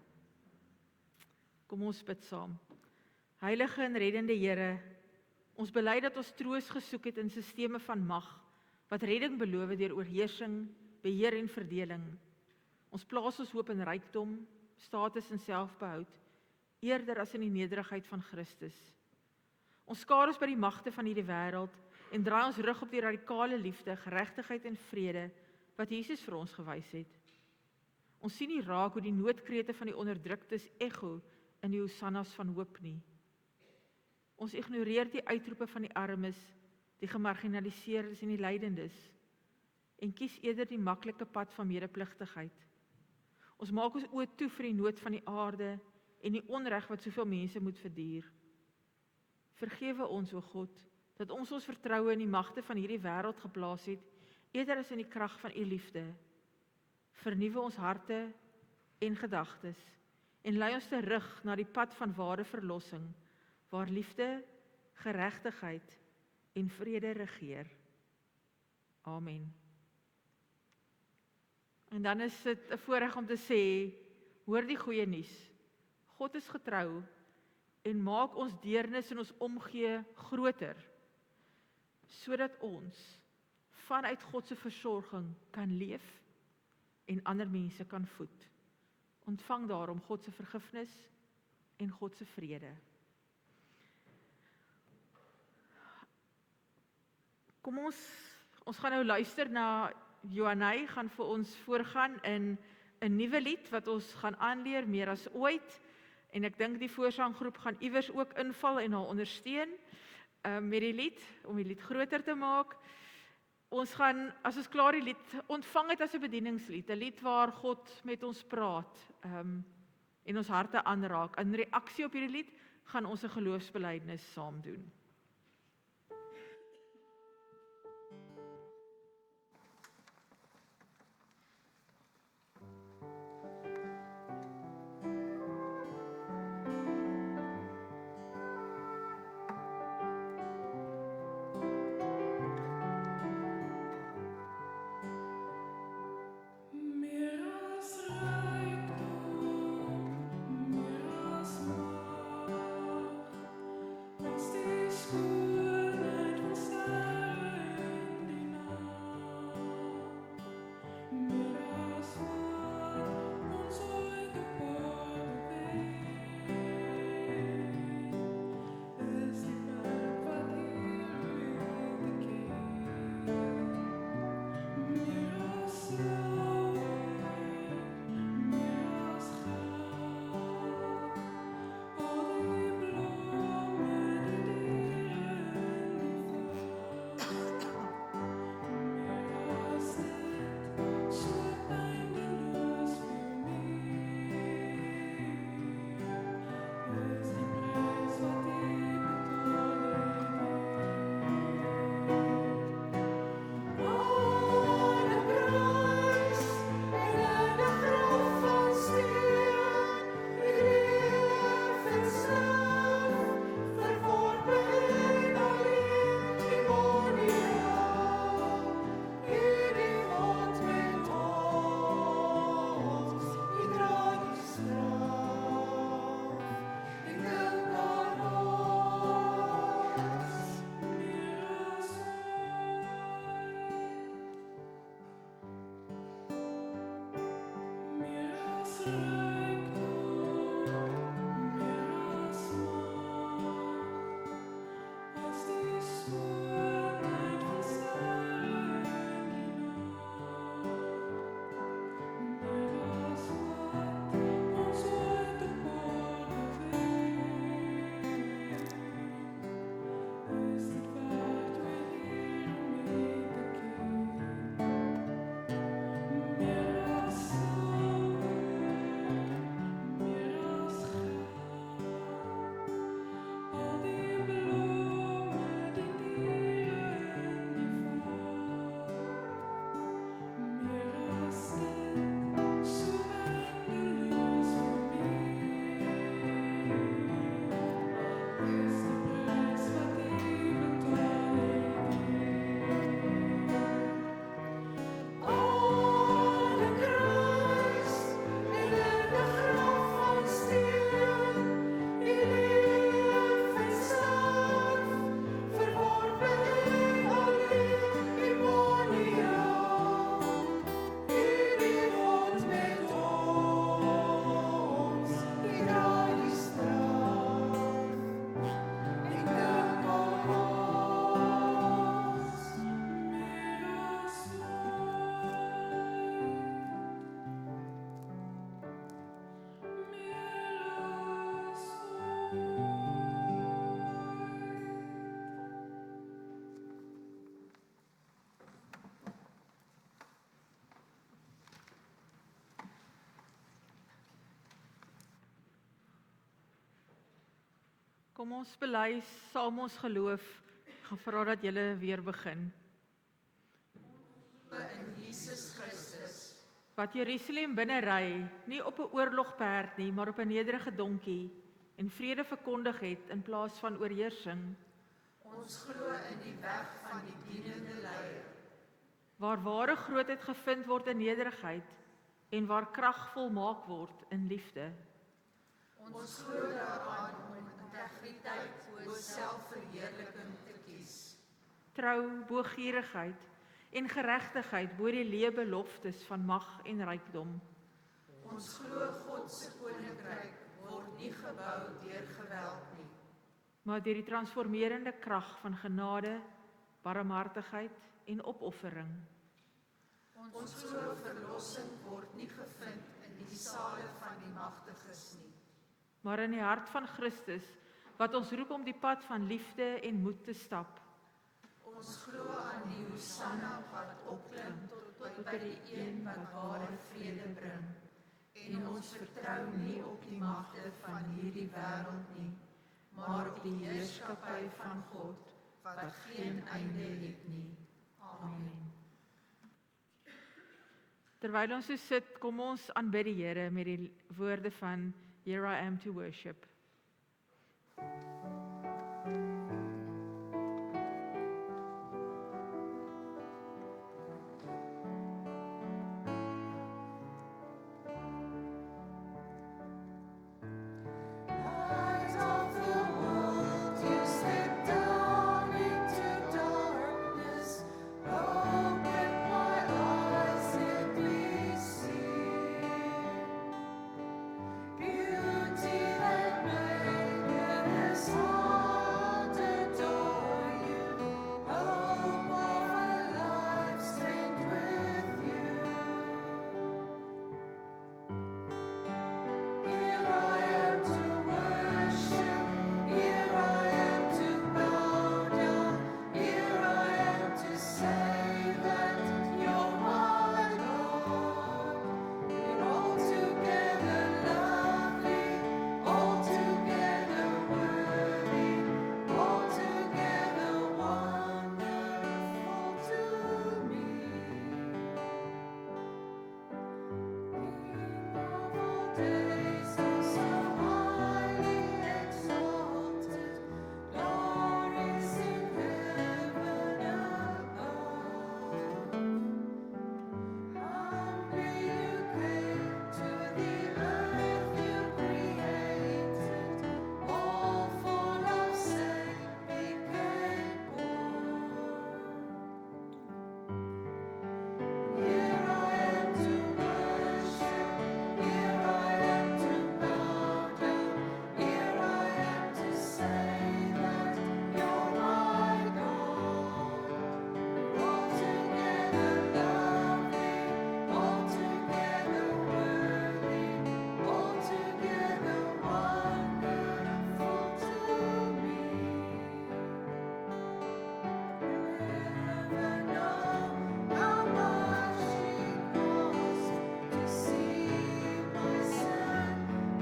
Kom ons bid saam. Heilige en reddende Here, ons bely dat ons troos gesoek het in sisteme van mag, wat redding beloof deur oorheersing, beheer en verdeling. Ons plaas ons hoop in rykdom, status en selfbehoud, eerder as in die nederigheid van Christus. Ons skaar ons by die magte van hierdie wêreld en draai ons rug op die radikale liefde, geregtigheid en vrede wat Jesus vir ons gewys het. Ons sien nie raak hoe die noodkrete van die onderdruktes echo in die hosannas van hoop nie. Ons ignoreer die uitroepe van die armes, die gemarginaliseerdes en die lydendes. en kies eerder die maklike pad van medepligtigheid. Ons maak ons oë toe vir die nood van die aarde en die onreg wat soveel mense moet verduur. Vergewe ons, o God, dat ons vertroue in die magte van hierdie wêreld geplaas het, eerder as in die krag van u liefde. Vernuwe ons harte en gedagtes en lei ons terug na die pad van ware verlossing, waar liefde, geregtigheid en vrede regeer. Amen. En dan is dit 'n voorreg om te sê, hoor die goeie nuus. God is getrou en maak ons deernis en ons omgee groter, sodat ons vanuit God se versorging kan leef en ander mense kan voed. Ontvang daarom God se vergifnis en God se vrede. Kom ons gaan nou luister na Johanay, gaan vir ons voorgaan in 'n nuwe lied wat ons gaan aanleer meer as ooit. En ek dink die voorsanggroep gaan iewers ook inval en haar ondersteun met die lied, om die lied groter te maak. Ons gaan, as ons klaar die lied, ontvang het as 'n bedieningslied, 'n lied waar God met ons praat en ons harte aanraak. In reaksie op hierdie lied gaan ons 'n geloofsbelijdenis saam doen. Kom ons bely saam ons geloof. Ek gaan vra dat julle weer begin. In Jesus Christus, Wat Jerusalem binne ry, nie op 'n oorlogperd nie, maar op 'n nederige donkie, en vrede verkondig het in plaas van oorheersing. ons glo in die weg van die dienende leier, Waar ware grootheid gevind word in nederigheid, en waar krag volmaak word in liefde. ons glo daaraan om integriteit bo selfverheerliking te kies. Trou, boogierigheid en geregtigheid bo die leë beloftes van mag en rykdom. Ons glo God se koninkryk word nie gebou deur geweld nie, Maar deur die transformerende krag van genade, barmhartigheid en opoffering. ons glo verlossing word nie gevind in die sale van die magtiges nie, Maar in die hart van Christus, wat ons roep om die pad van liefde en moed te stap. ons glo aan die Hosanna wat opklim tot by die een wat ware vrede bring, en ons vertrou nie op die magte van hierdie wêreld nie, maar op die heerskappy van God wat geen einde het nie. Amen. Terwyl ons so sit, kom ons aanbid die Here met die woorde van Here I am to worship. Light of the world, you step down into darkness. Open my eyes and we see beauty that made us heart adore you. Hope of a life spent with you. Here I am to worship, here I am to bow down, here I am to say that you're my God. You're altogether lovely, altogether worthy, altogether wonderful to me. King of all days, so highly exalted, glorious in heaven above. Humbly you came to the earth you created, all for love's sake became born. Here I am to worship, here I am to bow down, here I am to say that you're my God. Altogether lovely, altogether worthy, altogether wonderful to me. Never know how much it cost to see my son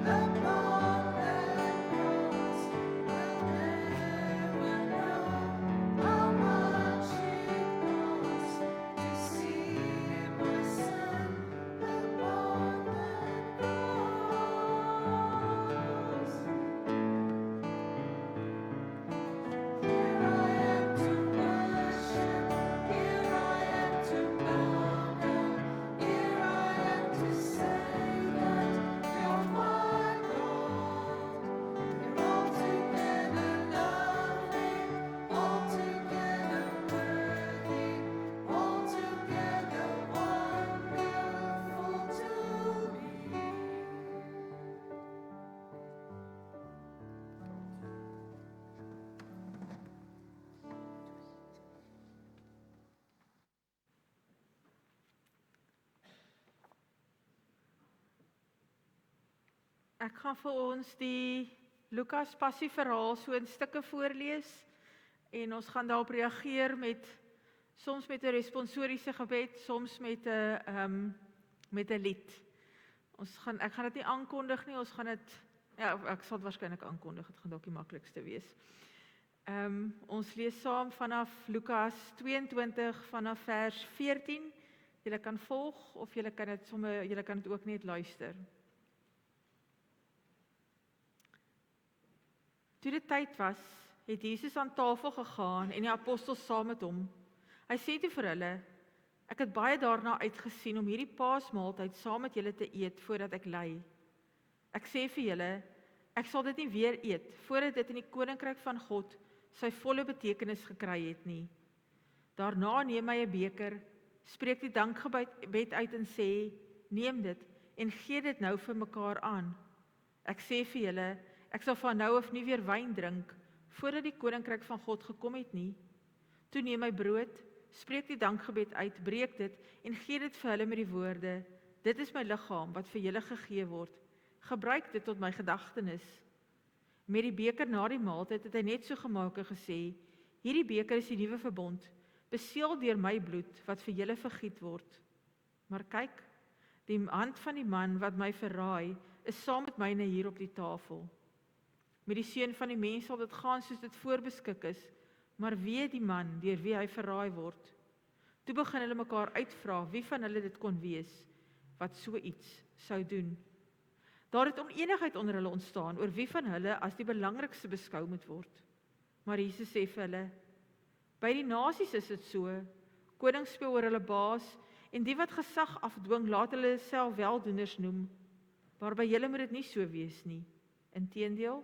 upon that cross. I'll never know how much it cost to see my son upon that cross. Here I am to worship, here I am to bow down, here I am to say that you're my God. You're altogether lovely, altogether worthy, altogether wonderful to me. Ek gaan vir ons die Lukas passie verhaal so in stukke voorlees en ons gaan daarop reageer met soms met 'n responsoriese gebed, soms met 'n lied. Ek gaan dit nie aankondig nie, ons gaan dit Ja, ek sal dit waarskynlik aankondig, dit gaan dalk die maklikste wees. Ons lees saam vanaf Lukas 22 vanaf vers 14. Julle kan volg of julle kan dit ook net luister. Toe dit tyd was, het Jesus aan tafel gegaan en die apostels saam met hom. Hy sê toe vir hulle: Ek het baie daarna uitgesien om hierdie paasmaaltyd saam met julle te eet voordat ek ly. Ek sê vir julle, ek sal dit nie weer eet voordat dit in die koninkryk van God sy volle betekenis gekry het nie. Daarna neem hy 'n beker, spreek die dankgebed uit en sê: Neem dit en gee dit nou vir mekaar aan. Ek sê vir julle, ek sal van nou af nie weer wyn drink voordat die koninkryk van God gekom het nie. Toe neem hy brood, spreek die dankgebed uit, breek dit en gee dit vir hulle met die woorde: Dit is my liggaam wat vir julle gegee word. Gebruik dit tot my gedagtenis. Met die beker na die maaltyd het hy net so gemaak en gesê: Hierdie beker is die nuwe verbond, beseël deur my bloed wat vir julle vergiet word. Maar kyk, die hand van die man wat my verraai, is saam met myne hier op die tafel. Met die seun van die mens sal dit gaan soos dit voorbeskik is, maar wee die man deur wie hy verraai word. Toe begin hulle mekaar uitvra wie van hulle dit kon wees wat so iets sou doen. Daar het onenigheid onder hulle ontstaan oor wie van hulle as die belangrikste beskou moet word. Maar Jesus sê vir hulle: By die nasies is dit so, konings speel oor hulle baas en die wat gesag afdwing laat hulle self weldoeners noem. Maar by julle moet dit nie so wees nie. Inteendeel,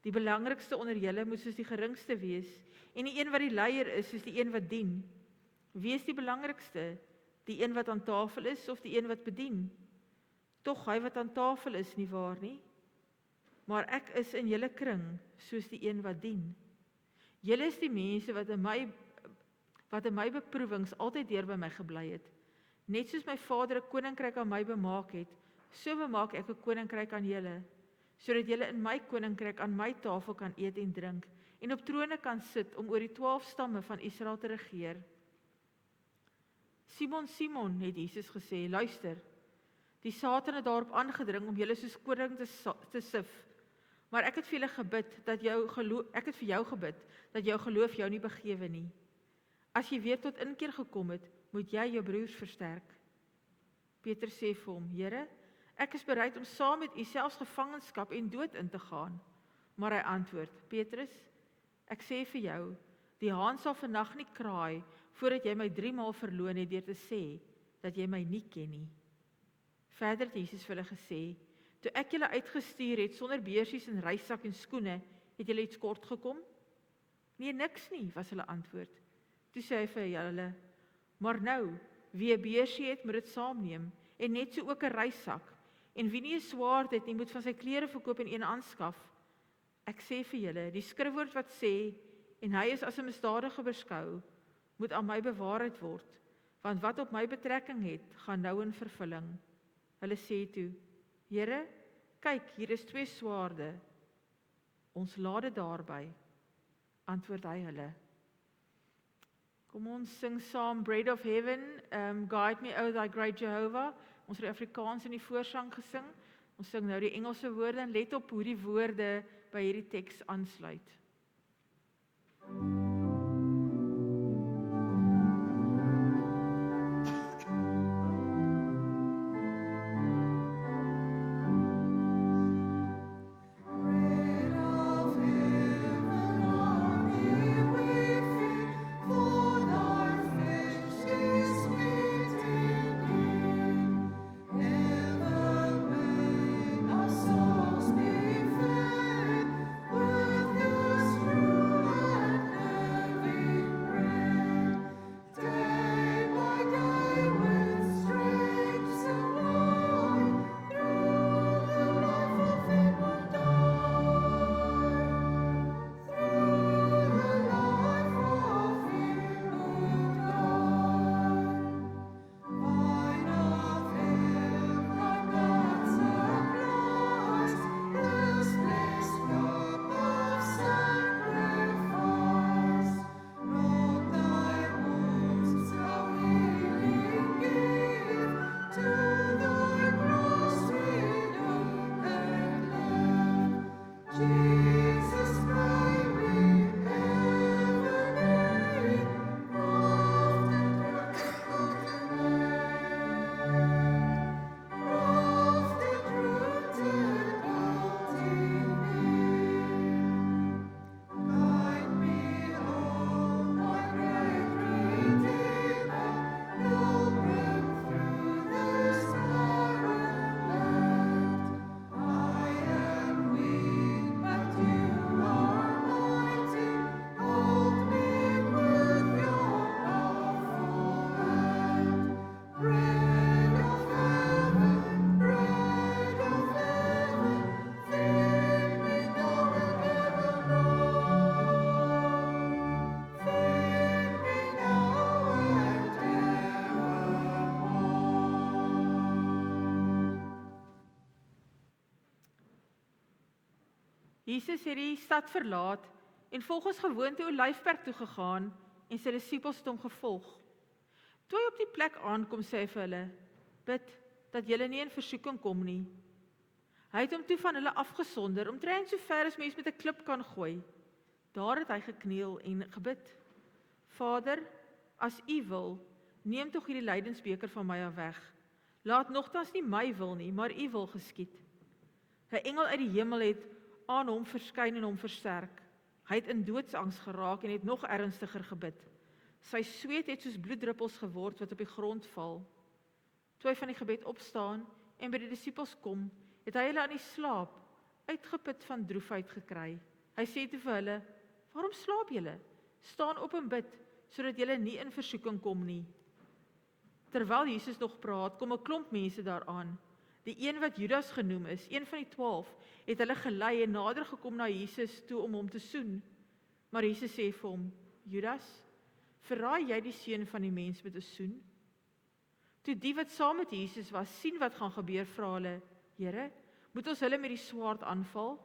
die belangrikste onder julle moet soos die geringste wees en die een wat die leier is soos die een wat dien. Wie is die belangrikste? Die een wat aan tafel is of die een wat bedien? Tog hy wat aan tafel is, nie waar nie? Maar ek is in julle kring soos die een wat dien. Julle is die mense wat in my beproewings altyd deur by my gebly het. Net soos my Vader 'n koninkryk aan my bemaak het, so bemaak ek 'n koninkryk aan julle, sodat julle in my koninkryk aan my tafel kan eet en drink en op trone kan sit om oor die 12 stamme van Israel te regeer. Simon, Simon, het Jesus gesê, luister, die Satan het daarop aangedring om julle soos koring te sif, maar ek het vir julle gebid dat jou geloof jou nie begewe nie. As jy weer tot inkeer gekom het, moet jy jou broers versterk. Petrus sê vir hom: Here, ek is bereid om saam met u selfs gevangenskap en dood in te gaan. Maar hy antwoord: Petrus, ek sê vir jou, die haan sal vannag nie kraai voordat jy my 3 maal verloon het deur te sê dat jy my nie ken nie. Verder het Jesus vir hulle gesê: Toe ek julle uitgestuur het sonder beursies en reissak en skoene, het julle iets kort gekom? Nee, niks nie, was hulle antwoord. Toe sê hy vir hulle: Maar nou, wie 'n beursie het, moet dit saamneem, en net so ook 'n reissak. En wie nie 'n swaard het nie, moet van sy klere verkoop en een aanskaf. Ek sê vir julle, die skrifwoord wat sê, en hy is as 'n misdadiger beskou, moet aan my bewaarheid word, want wat op my betrekking het, gaan nou in vervulling. Hulle sê toe: Here, kyk, hier is 2 swaarde. Ons laat dit daarby, antwoord hy hulle. Kom ons sing saam Bread of Heaven, Guide Me, O Thy Great Jehovah. Ons het die Afrikaans in die voorsang gesing. Ons sing nou die Engelse woorde en let op hoe die woorde by hierdie teks aansluit. Jesus het die stad verlaat en volgens gewoonte Olyfberg toe gegaan en sy disippels het hom gevolg. Toe hy op die plek aankom, sê hy vir hulle, bid dat julle nie in versoeking kom nie. Hy het hom toe van hulle afgesonder, omtrent so ver as mens met 'n klip kan gooi. Daar het hy gekniel en gebid. Vader, as U wil, neem tog hierdie lydensbeker van my af weg. Laat nogtans nie my wil nie, maar U wil geskied. 'n Engel uit die hemel het aan hom verskyn en hom versterk. Hy het in doodsangs geraak en het nog ernstiger gebid. Sy sweet het soos bloeddruppels geword wat op die grond val. Toe hy van die gebed opstaan en by die disippels kom, het hy hulle aan die slaap, uitgeput van droefheid gekry. Hy sê toe vir hulle, waarom slaap julle? Staan op en bid, sodat julle nie in versoeking kom nie. Terwyl Jesus nog praat, kom 'n klomp mense daaraan. Die een wat Judas genoem is, een van die 12, het hulle gelei en nader gekom na Jesus toe om hom te soen. Maar Jesus sê vir hom, Judas, verraai jy die seun van die mens met 'n soen? Toe die wat saam met Jesus was, sien wat gaan gebeur, vra hulle, Here, moet ons hulle met die swaard aanval?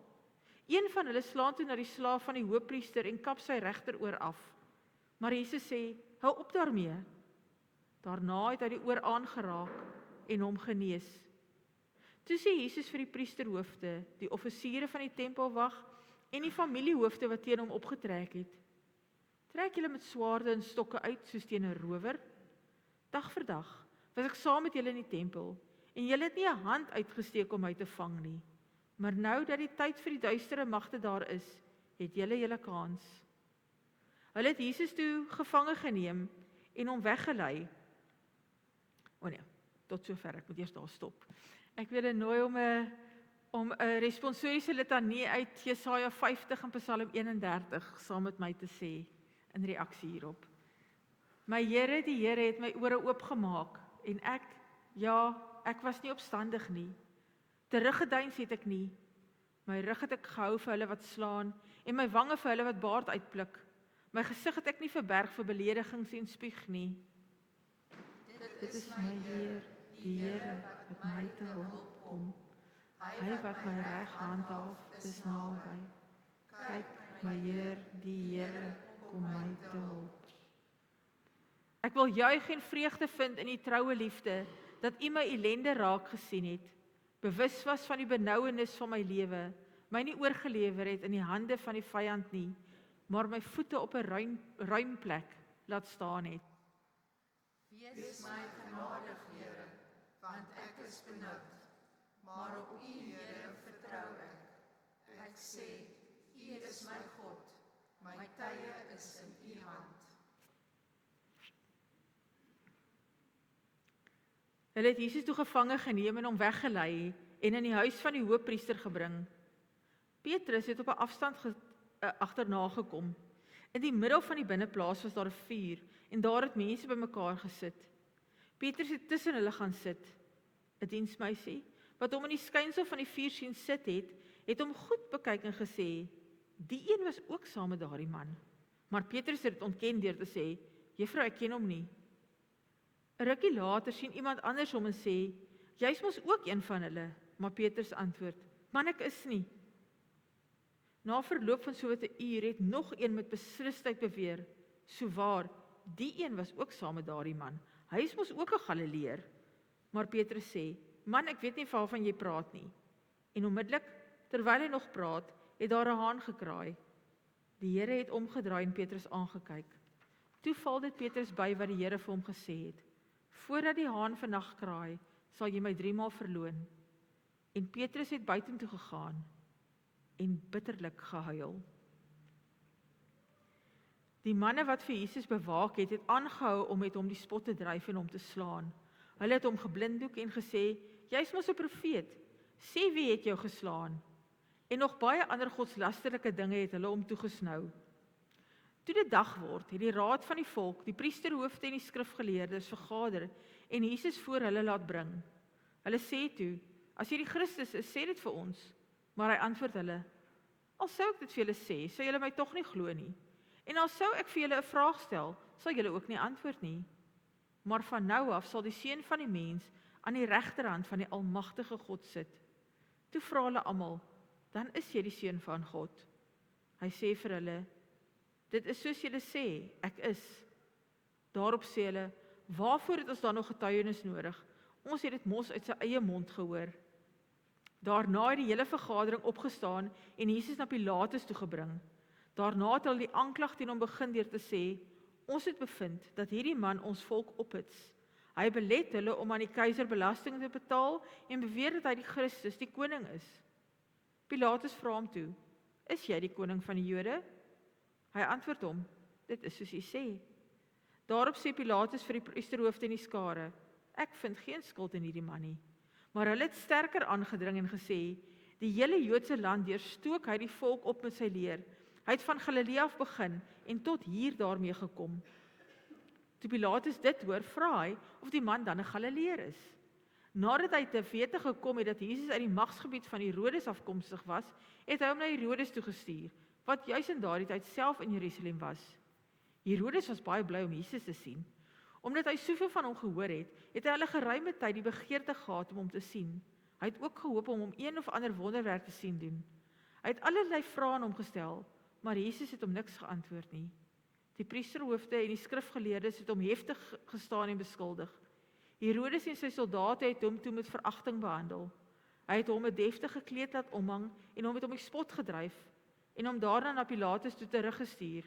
Een van hulle slaan toe na die slaaf van die hoofpriester en kap sy regteroor af. Maar Jesus sê, hou op daarmee. Daarna het hy die oor aangeraak en hom genees. Toe sê Jesus vir die priesterhoofde, die offisiere van die tempelwag en die familiehoofde wat teen hom opgetrek het, trek julle met swaarde en stokke uit soos teen 'n rower? Dag vir dag was ek saam met julle in die tempel en julle het nie 'n hand uitgesteek om my te vang nie. Maar nou dat die tyd vir die duistere magte daar is, het julle kans. Hulle het Jesus toe gevange geneem en hom weggelei. Tot sover, ek moet eers daar stop. Ek wil nooi om 'n responsoriese litanie uit Jesaja 50 en Psalm 31 saam met my te sê in reaksie hierop. My Here, die Here het my ore oopgemaak en ek was nie opstandig nie. Teruggedeins het ek nie. My rug het ek gehou vir hulle wat slaan en my wange vir hulle wat baard uitpluk. My gesig het ek nie verberg vir beledigings en spieg nie. Dit is my Heer, die Here wat my te hulp kom. Hy wat my reg handhaaf, dis naby. Kyk, my Heer, die Here kom my te hulp. Ek wil juig en vreugde vind in die troue liefde, dat U my ellende raak gesien het, bewus was van die benouenis van my lewe, my nie oorgelewer het in die hande van die vyand nie, maar my voete op 'n ruim plek laat staan het. Wees my genadig, Here, want ek is benoud, maar op U, Here, vertrou ek. Ek sê, U is my God, my tye is in U hand. Hulle het Jesus toe gevange geneem en hom weggelei en in die huis van die hoofpriester gebring. Petrus het op 'n afstand agterna gekom. In die middel van die binneplaas was daar 'n vuur en daar het mense bymekaar gesit. Petrus het tussen hulle gaan sit. 'n Diensmeisie wat hom in die skynsel van die vuur sien sit het hom goed bekyk en gesê, die een was ook saam met daardie man. Maar Petrus het dit ontken deur te sê, Juffrou, ek ken hom nie. 'n Rukkie later sien iemand anders hom en sê, jy's mos ook een van hulle. Maar Petrus antwoord, man, ek is nie. Na verloop van so wat 'n uur het nog een met beslisheid beweer, souwaar, die een was ook saam met daardie man. Hy is mos ook 'n Galileër. Maar Petrus sê, man, ek weet nie waarvan jy praat nie. En onmiddellik, terwyl hy nog praat, het daar 'n haan gekraai. Die Here het omgedraai en Petrus aangekyk. Toe val dit Petrus by wat die Here vir hom gesê het. Voordat die haan vannag kraai, sal jy my 3 maal verloon. En Petrus het buitentoe gegaan en bitterlik gehuil. Die manne wat vir Jesus bewaak het aangehou om met hom die spot te dryf en hom te slaan. Hulle het hom geblinddoek en gesê, jy's mos 'n profeet, sê wie het jou geslaan? En nog baie ander godslasterlike dinge het hulle hom toegesnou. Toe dit dag word, het die raad van die volk, die priesterhoofde en die skrifgeleerdes vergader en Jesus voor hulle laat bring. Hulle sê toe, as jy die Christus is, sê dit vir ons. Maar hy antwoord hulle, al sou ek dit vir julle sê, sal julle my tog nie glo nie. En al sou ek vir julle 'n vraag stel, sal julle ook nie antwoord nie. Maar van nou af sal die Seun van die mens aan die regterhand van die almagtige God sit. Toe vra hulle almal, dan is jy die seun van God. Hy sê vir hulle, dit is soos julle sê, ek is. Daarop sê hulle, waarvoor het ons dan nog getuienis nodig? Ons het dit mos uit sy eie mond gehoor. Daarna het die hele vergadering opgestaan en Jesus na Pilatus toegebring. Daarna het hulle die aanklag teen hom begin deur te sê, ons het bevind dat hierdie man ons volk ophits. Hy belet hulle om aan die keiser belasting te betaal en beweer dat hy die Christus, die koning is. Pilatus vra hom toe, is jy die koning van die Jode? Hy antwoord hom, dit is soos jy sê. Daarop sê Pilatus vir die priesterhoofde en die skare, ek vind geen skuld in hierdie man nie. Maar hulle het sterker aangedring en gesê, die hele Joodse land deurstook hy die volk op met sy leer. Hy het van Galilea af begin en tot hier daarmee gekom. Toe Pilatus dit hoor, vra hy of die man dan 'n Galileër is. Nadat hy te wete gekom het dat Jesus uit die magsgebied van Herodes afkomstig was, het hy hom na Herodes toegestuur, wat juis in daardie tyd self in Jerusalem was. Herodes was baie bly om Jesus te sien. Omdat hy soveel van hom gehoor het, het hy hulle geruime tyd die begeerte gehad om hom te sien. Hy het ook gehoop om hom een of ander wonderwerk te sien doen. Hy het allerlei vrae aan hom gestel, maar Jesus het hom niks geantwoord nie. Die priesterhoofde en die skrifgeleerdes het hom heftig gestaan en beskuldig. Herodes en sy soldate het hom toe met veragting behandel. Hy het hom 'n deftige kleed laat omhang en hom met hom die spot gedryf en hom daarna na Pilatus toe teruggestuur.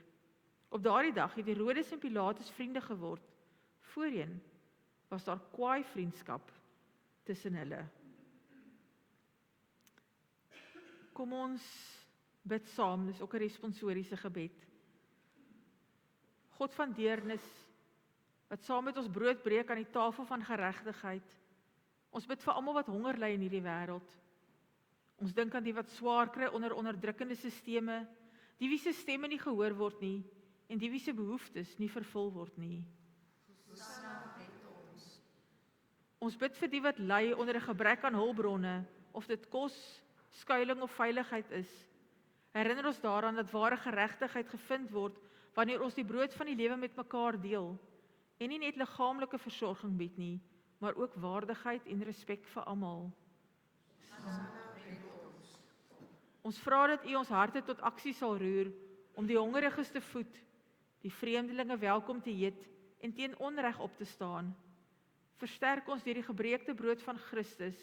Op daardie dag het Herodes en Pilatus vriende geword. Voorheen was daar kwaai vriendskap tussen hulle. Kom ons bid saam, dis ook 'n responsoriese gebed. God van deernis, wat saam met ons brood breek aan die tafel van geregtigheid. Ons bid vir almal wat honger ly in hierdie wêreld. Ons dink aan die wat swaar kry onder onderdrukkende sisteme, die wie se stemme nie gehoor word nie, en die wie se behoeftes nie vervul word nie. Ons bid vir die wat ly onder 'n gebrek aan hulpbronne, of dit kos, skuiling of veiligheid is. Herinner ons daaraan dat ware geregtigheid gevind word wanneer ons die brood van die lewe met mekaar deel en nie net liggaamlike versorging bied nie, maar ook waardigheid en respek vir almal. Ons vra dat U ons harte tot aksie sal roer om die hongeriges te voed, die vreemdelinge welkom te heet en teen onreg op te staan. Versterk ons deur die gebreekte brood van Christus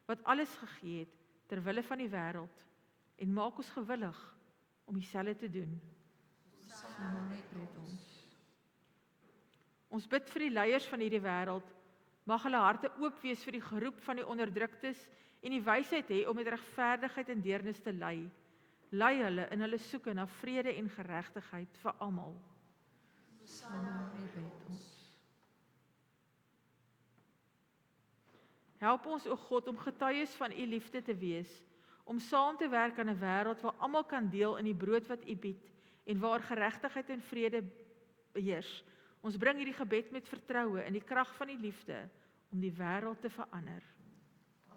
wat alles gegee het ter wille van die wêreld en maak ons gewillig om dieselfde te doen. Ons bid vir die leiers van hierdie wêreld, mag hulle harte oop wees vir die geroep van die onderdruktes en die wysheid hê om met regverdigheid en deernis te lei. Lei hulle in hulle soeke na vrede en geregtigheid vir almal. Help ons, o God, om getuies van U liefde te wees, om saam te werk aan 'n wêreld waar almal kan deel in die brood wat U bied en waar geregtigheid en vrede beheers. Ons bring hierdie gebed met vertroue in die krag van die liefde om die wêreld te verander.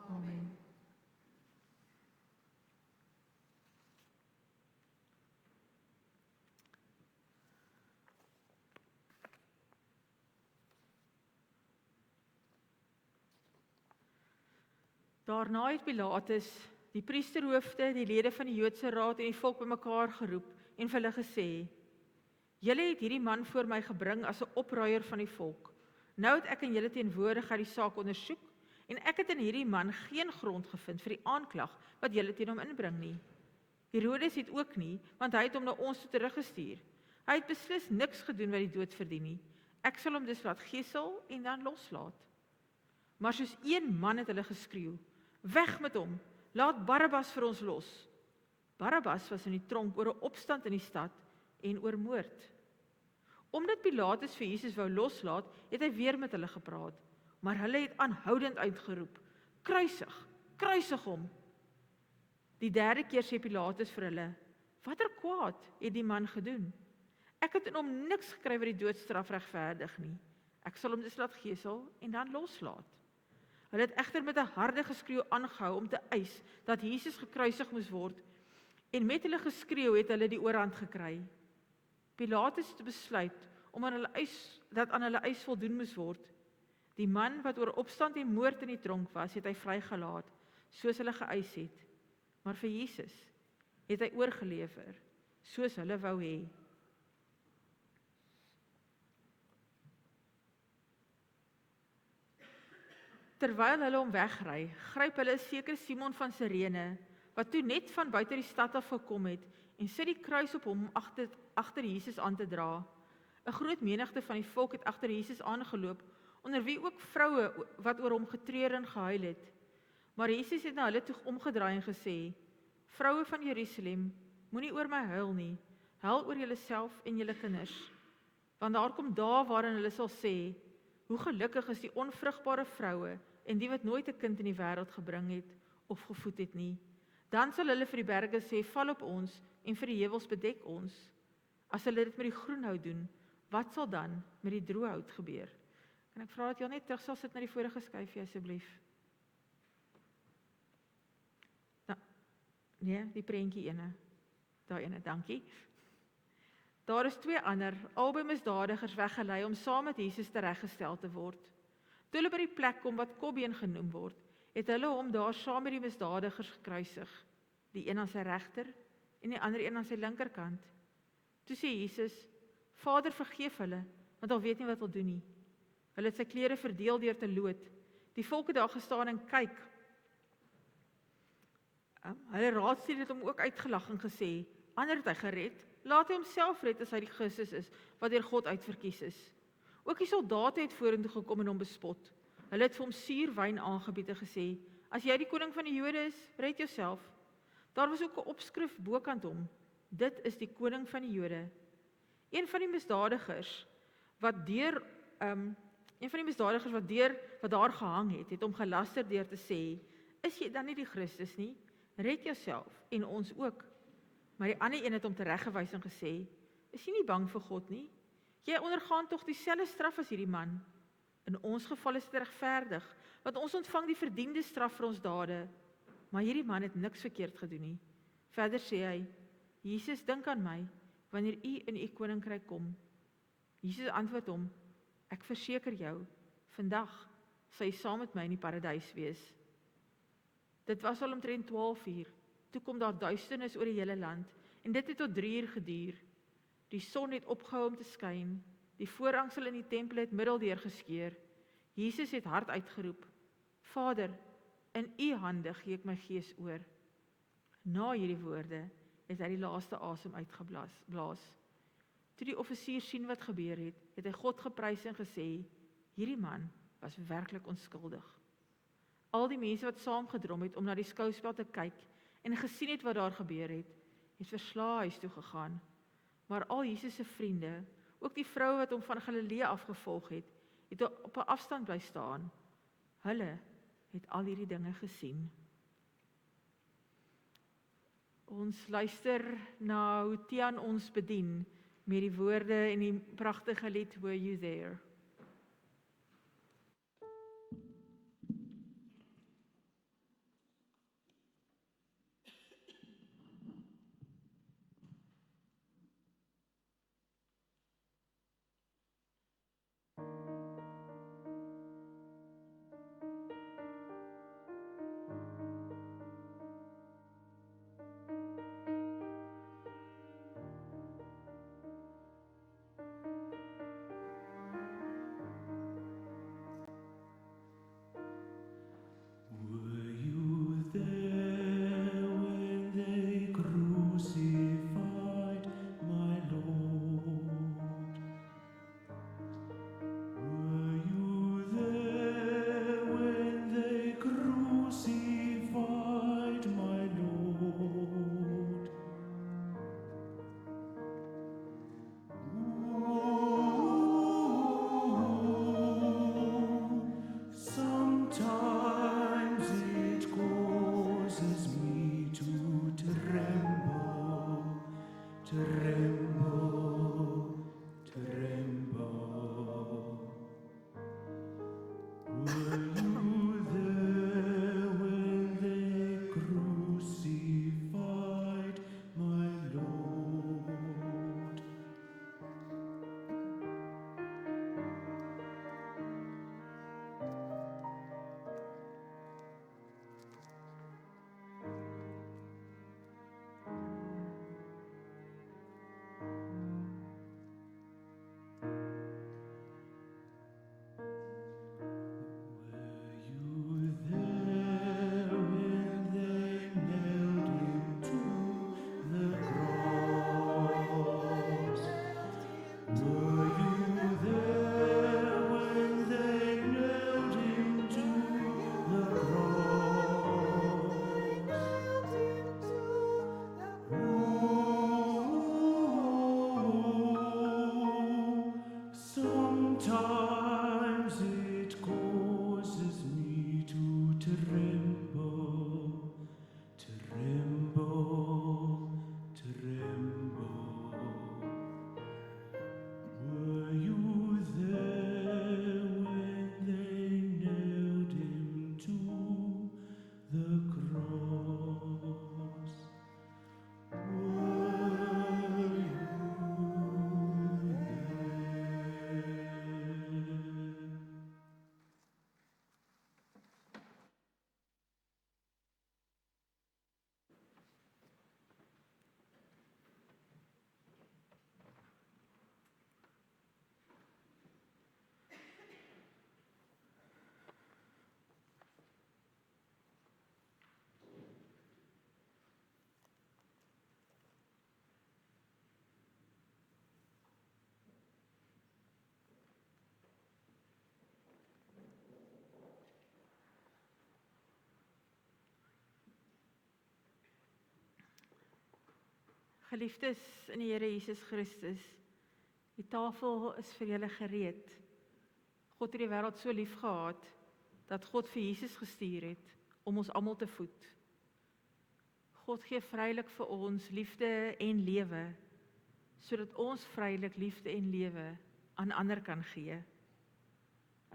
Amen. Daarna het Pilatus die priesterhoofde, die lede van die Joodse raad en die volk bymekaar geroep en vir hulle gesê: Julle het hierdie man voor my gebring as 'n opruier van die volk. Nou het ek in julle teenwoordigheid die saak ondersoek en ek het in hierdie man geen grond gevind vir die aanklag wat julle teen hom inbring nie. Herodes het ook nie, want hy het hom na ons toe teruggestuur. Hy het beslis niks gedoen wat die dood verdien nie. Ek sal hom dus laat gesel en dan loslaat. Maar soos een man het hulle geskreeu: Weg met hom, laat Barabbas vir ons los. Barabbas was in die tronk oor 'n opstand in die stad en oor moord. Omdat Pilatus vir Jesus wou loslaat, het hy weer met hulle gepraat, maar hulle het aanhoudend uitgeroep: Kruisig, kruisig hom. Die derde keer sê Pilatus vir hulle: Watter kwaad het die man gedoen? Ek het in hom niks gekry wat die doodstraf regverdig nie. Ek sal hom dus laat gesel en dan loslaat. Hulle het egter met 'n harde geskreeu aangehou om te eis dat Jesus gekruisig moes word, en met hulle geskreeu het hulle die oorhand gekry. Pilatus het besluit om aan hulle eis voldoen moes word. Die man wat oor opstand en moord in die tronk was, het hy vrygelaat, soos hulle geëis het. maar vir Jesus het hy oorgelewer, soos hulle wou hê. Terwyl hulle hom wegry, gryp hulle 'n sekere Simon van Sirene, wat toe net van buite die stad af gekom het, en sit die kruis op hom om agter Jesus aan te dra. 'n Groot menigte van die volk het agter Jesus aangeloop, onder wie ook vroue wat oor hom getreur en gehuil het. Maar Jesus het na hulle toe omgedraai en gesê: "Vroue van Jerusalem, moenie oor my huil nie, huil oor julleself en julle kinders. Want daar kom dae waarin hulle sal sê: Hoe gelukkig is die onvrugbare vroue en die wat nooit 'n kind in die wêreld gebring het of gevoed het nie. Dan sal hulle vir die berge sê: Val op ons, en vir die heuwels bedek ons. As hulle dit met die groenhout doen, wat sal dan met die droëhout gebeur?" Kan ek vra dat jy net terug sal sit na die vorige skyfie asseblief? Nee, die prentjie ene. Daai ene, dankie. Daar is 2 ander, albei misdadigers weggelei om saam met Jesus tereggestel te word. Toe hulle by die plek kom wat Kobbeen genoem word, het hulle hom daar saam met die misdadigers gekruisig, die een aan sy regter en die ander een aan sy linkerkant. Toe sê Jesus: "Vader, vergeef hulle, want hulle weet nie wat hulle doen nie." Hulle het sy klere verdeel deur te loot. Die volk het daar gestaan en kyk. Hulle raadslede het hom ook uitgelag en gesê: "Ander het hy gered, laat hy homself red as hy die Christus is, wat deur God uitverkies is." Ook die soldate het vorentoe gekom en hom bespot. Hulle het vir hom suurwyn aangebied en gesê: "As jy die koning van die Jode is, red jouself." Daar was ook 'n opskrif bokant hom: "Dit is die koning van die Jode." Een van die misdadigers wat daar gehang het hom gelaster deur te sê: "Is jy dan nie die Christus nie? Red jouself en ons ook." Maar die ander een het hom tereggewys en gesê: "Is jy nie bang vir God nie? Jy ondergaan tog dieselfde straf as hierdie man. In ons geval is dit regverdig, want ons ontvang die verdiende straf vir ons dade. Maar hierdie man het niks verkeerd gedoen nie." Verder sê hy: "Jesus, dink aan my, wanneer u in u koninkryk kom." Jesus antwoord hom: "Ek verseker jou, vandag sal jy saam met my in die paradys wees." Dit was al omtrent 12 uur. Toe kom daar duisternis oor die hele land, en dit het tot 3 uur geduur. Die son het opgehou om te skyn. Die voorhangsel in die tempel het middeldeur geskeur. Jesus het hard uitgeroep: "Vader, in u hande gee ek my gees oor." Na hierdie woorde het hy die laaste asem uitgeblaas. Toe die offisier sien wat gebeur het, het hy God geprys en gesê: "Hierdie man was werklik onskuldig." Al die mense wat saamgedrom het om na die skouspel te kyk en gesien het wat daar gebeur het verslae huis toe gegaan. Maar al Jesus se vriende, ook die vroue wat hom van Galilea afgevolg het op 'n afstand bly staan. Hulle het al hierdie dinge gesien. Ons luister na hoe Tian ons bedien met die woorde en die pragtige lied "Were You There?" Geliefdes in die Here Jesus Christus, die tafel is vir julle gereed. God het die wêreld so lief gehad, dat God vir Jesus gestuur het, om ons almal te voed. God gee vrylik vir ons liefde en lewe, sodat ons vrylik liefde en lewe aan ander kan gee.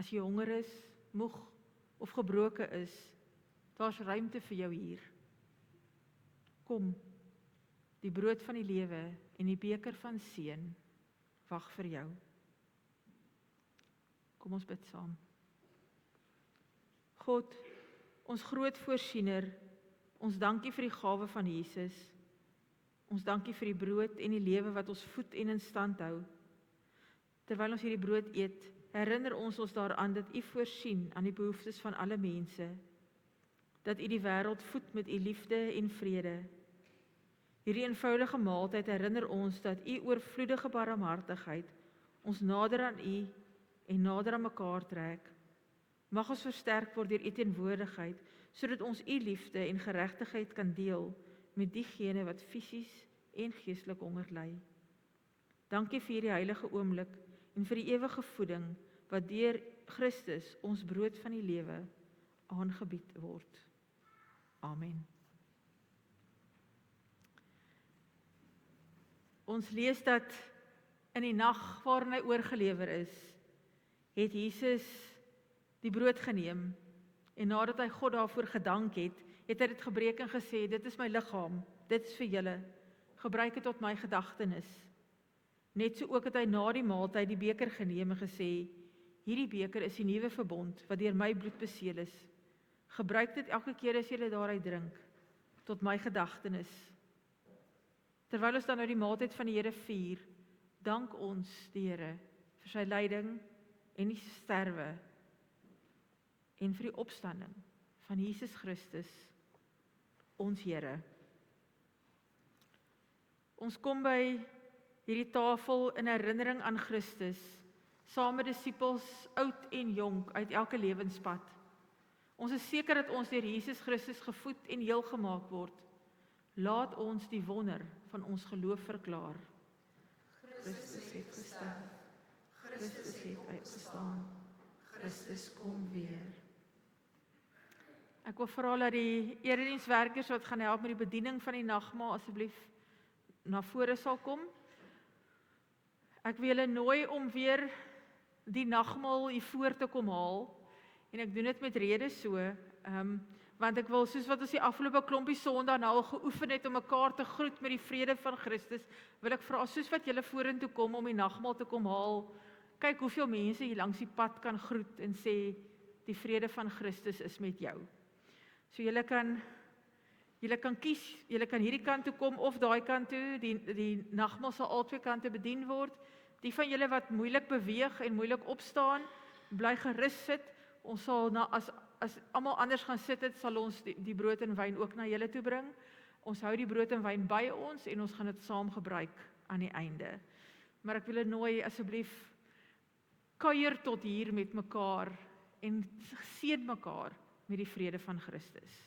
As jy honger is, moeg of gebroken is, daar's ruimte vir jou hier. Kom, die brood van die lewe en die beker van seën wag vir jou. Kom ons bid saam. God, ons groot voorsiener, ons dankie vir die gawe van Jesus. Ons dankie vir die brood en die lewe wat ons voed en in stand hou. Terwyl ons hierdie brood eet, herinner ons daaraan dat U voorsien aan die behoeftes van alle mense, dat U die wêreld voed met U liefde en vrede. Hierdie eenvoudige maaltyd herinner ons dat U oorvloedige barmhartigheid ons nader aan U en nader aan mekaar trek. Mag ons versterk word deur U teenwoordigheid, sodat ons U liefde en geregtigheid kan deel met diegene wat fisies en geestelik honger ly. Dankie vir hierdie heilige oomblik en vir die ewige voeding wat deur Christus, ons brood van die lewe, aangebied word. Amen. Ons lees dat in die nag waarin hy oorgelewer is, het Jesus die brood geneem en nadat hy God daarvoor gedank het, het hy dit gebreek en gesê, dit is my liggaam, dit is vir julle, gebruik dit tot my gedagtenis. Net so ook het hy na die maaltyd die beker geneem en gesê, hierdie beker is die nuwe verbond wat deur my bloed beseël is. Gebruik dit elke keer as julle daaruit drink, tot my gedagtenis. Terwyl ons dan nou die maaltyd van die Here vier, dank ons die Here vir sy lyding en die sterwe en vir die opstanding van Jesus Christus, ons Here. Ons kom by hierdie tafel in herinnering aan Christus, saam met disippels, oud en jonk, uit elke lewenspad. Ons is seker dat ons deur Jesus Christus gevoed en heel gemaak word. Laat ons die wonder van ons geloof verklaar. Christus het gesterf, Christus het uitgestaan, Christus kom weer. Ek wil vra dat die eredienswerkers wat gaan help met die bediening van die nagmaal asseblief na vore sal kom. Ek wil julle nooi om weer die nagmaal hier voor te kom haal, en ek doen dit met rede so, want ek wil, soos wat ons die afgelope klompie Sondag nou al geoefen het om mekaar te groet met die vrede van Christus, wil ek vra, soos wat julle vorentoe kom om die nagmaal te kom haal, kyk hoeveel mense hier langs die pad kan groet en sê, die vrede van Christus is met jou. So julle kan kies, julle kan hierdie kant toe kom of daai kant toe, die nagmaal sal albei kante bedien word. Die van julle wat moeilik beweeg en moeilik opstaan, bly gerus sit. Ons sal, as almal anders gaan sit het, sal ons die brood en wyn ook na julle toe bring. Ons hou die brood en wyn by ons en ons gaan dit saam gebruik aan die einde. Maar ek wil nooi asseblief, kuier tot hier met mekaar en seën mekaar met die vrede van Christus.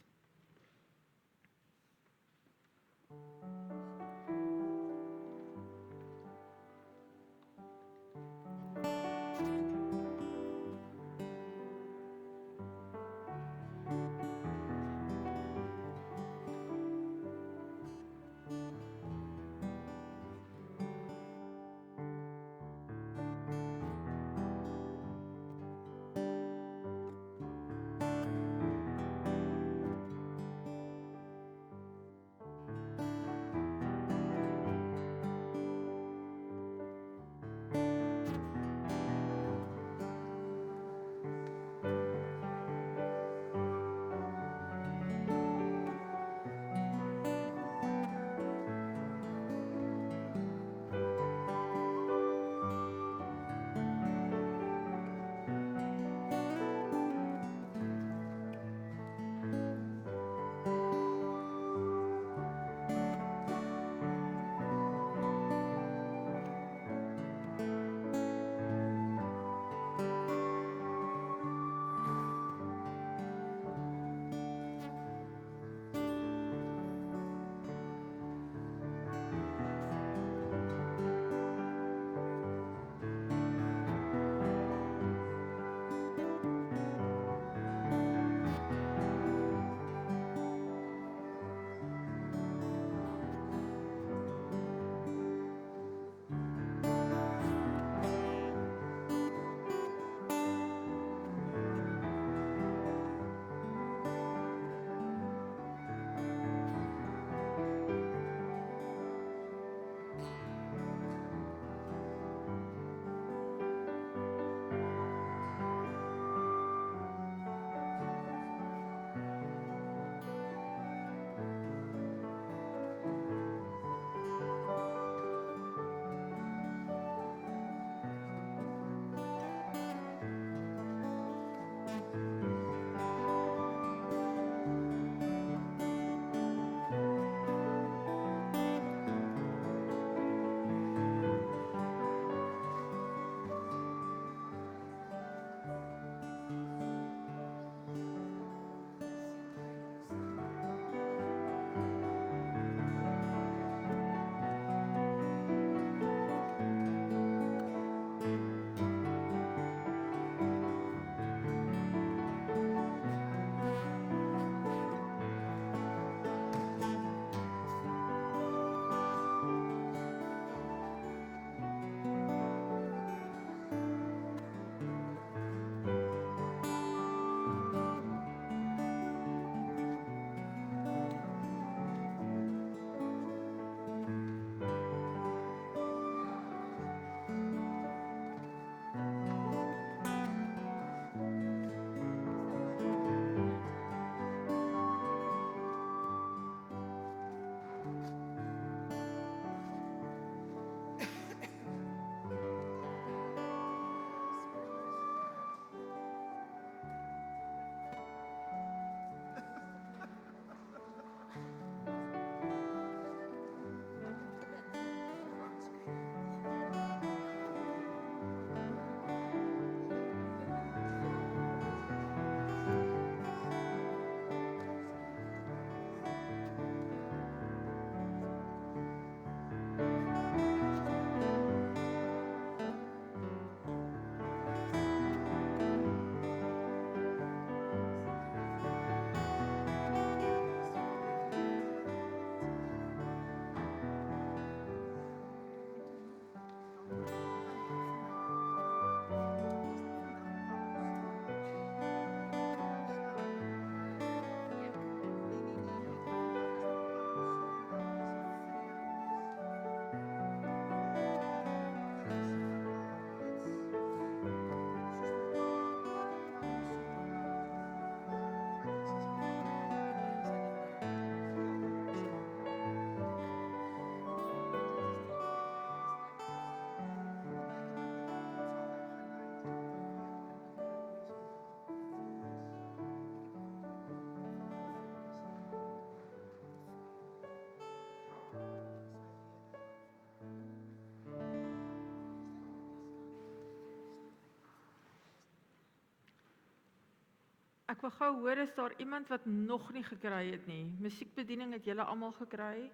Ek wil gou hoor, is daar iemand wat nog nie gekry het nie? Musiekbediening het julle almal gekry?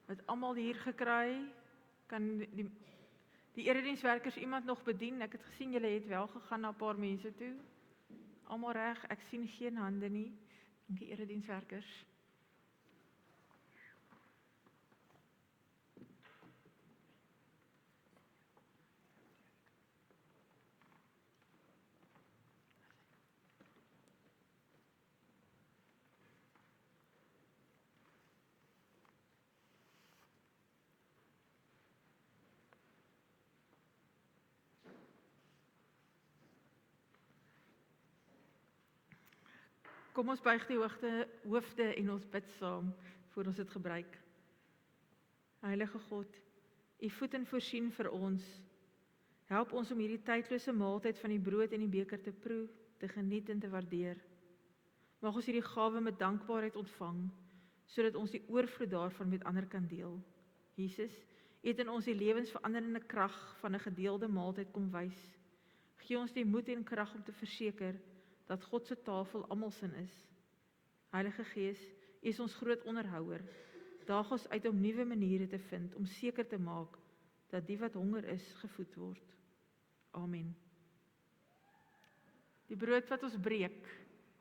Het almal hier gekry? Kan die eredienswerkers iemand nog bedien? Ek het gesien julle het wel gegaan na 'n paar mense toe. Almal reg, ek sien geen hande nie. Dankie eredienswerkers. Kom ons buig die hoofde en ons bid saam voor ons dit gebruik. Heilige God, U voed en voorsien vir ons. Help ons om hierdie tydlose maaltyd van die brood en die beker te proe, te geniet en te waardeer. Mag ons hierdie gawe met dankbaarheid ontvang, sodat ons die oorvloed daarvan met ander kan deel. Jesus, U het in ons die lewensveranderende krag van 'n gedeelde maaltyd kom wys. Gee ons die moed en krag om te verseker dat God se tafel almal sin is. Heilige Gees, U is ons groot onderhouer. Daag ons uit om nuwe maniere te vind om seker te maak dat die wat honger is, gevoed word. Amen. Die brood wat ons breek,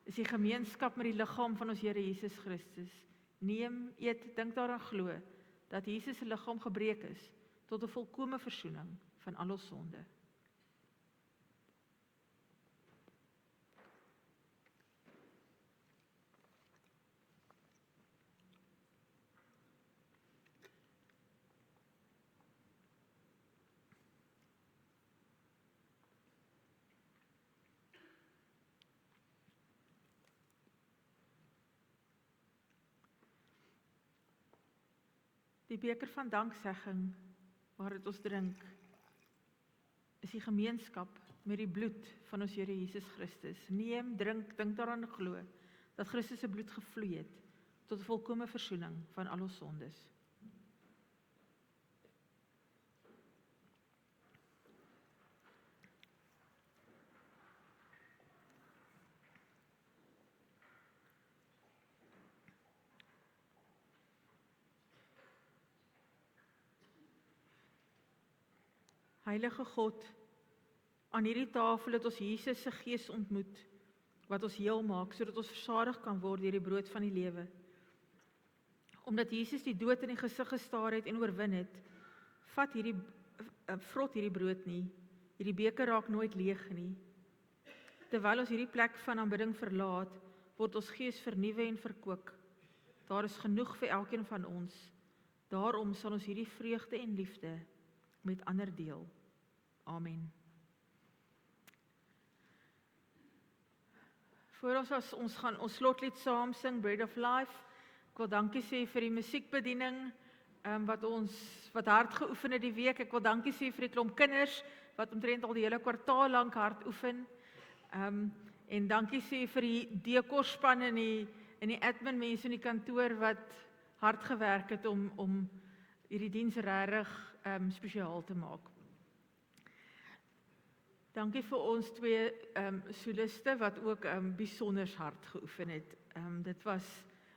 is die gemeenskap met die liggaam van ons Here Jesus Christus. Neem, eet, dink daaraan, glo dat Jesus se liggaam gebreek is tot 'n volkomme versoening van al ons sonde. Die beker van danksegging, waaruit ons drink, is die gemeenskap met die bloed van ons Here Jesus Christus. Neem, drink, dink daaraan, glo dat Christus se bloed gevloei het tot 'n volkomme versoening van al ons sondes. Heilige God, aan hierdie tafel het ons Jesus se Gees ontmoet, wat ons heel maak, sodat ons versadig kan word deur die brood van die lewe. Omdat Jesus die dood in die gesig gestaar het en oorwin het, vrot hierdie brood nie, hierdie beker raak nooit leeg nie. Terwyl ons hierdie plek van aanbidding verlaat, word ons gees vernuwe en verkoop. Daar is genoeg vir elkeen van ons. Daarom sal ons hierdie vreugde en liefde met ander deel. Amen. Voor ons gaan ons slotlied saam sing, Bread of Life. Ek wil dankie sê vir die musiekbediening wat hard geoefen het die week. Ek wil dankie sê vir die klomp kinders wat omtrent al die hele kwartaal lank hard oefen. En dankie sê vir die dekorspan en die admin mense in die kantoor wat hard gewerk het om hierdie diens regtig spesiaal te maak. Dankie vir ons twee soliste wat ook besonder hard geoefen het. Dit was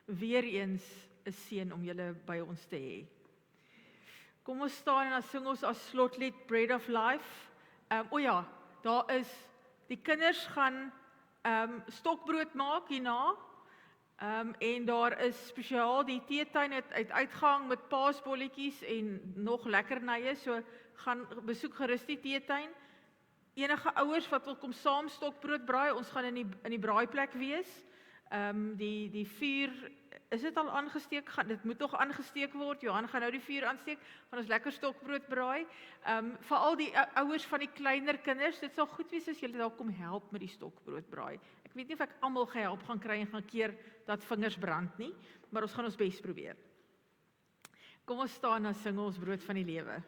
weer eens 'n seën om julle by ons te hê. Kom ons staan en dan sing ons as slotlied Bread of Life. Daar is, die kinders gaan stokbrood maak hierna. En daar is spesiaal die teetuin het uitgang met paasbolletjies en nog lekkernye, so gaan besoek gerus die teetuin. Enige ouers wat wil kom saam stokbrood braai, ons gaan in die braaiplek wees. Die vuur, is dit al aangesteek? Dit moet nog aangesteek word. Johan gaan nou die vuur aansteek, gaan ons lekker stokbrood braai. Veral die ouers van die kleiner kinders, dit sal goed wees as julle daar kom help met die stokbrood braai. Ek weet nie of ek almal gehelp gaan kry en gaan keer dat vingers brand nie, maar ons gaan ons bes probeer. Kom ons staan en sing ons brood van die lewe.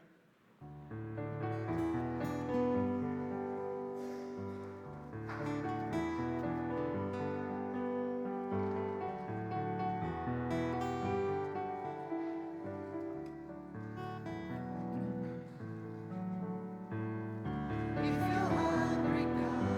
If you're hungry, come.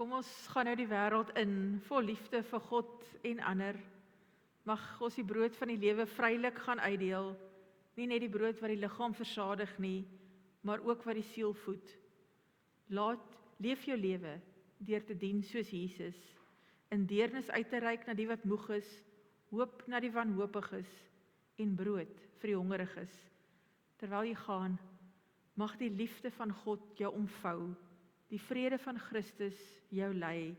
Kom ons gaan nou die wêreld in vol liefde vir God en ander. Mag ons die brood van die lewe vrylik gaan uitdeel, nie net die brood wat die liggaam versadig nie, maar ook wat die siel voed. Leef jou lewe deur te dien soos Jesus, in deernis uit te reik na die wat moeg is, hoop na die wanhoopiges en brood vir die hongeriges. Terwyl jy gaan, mag die liefde van God jou omvou, die vrede van Christus jou lei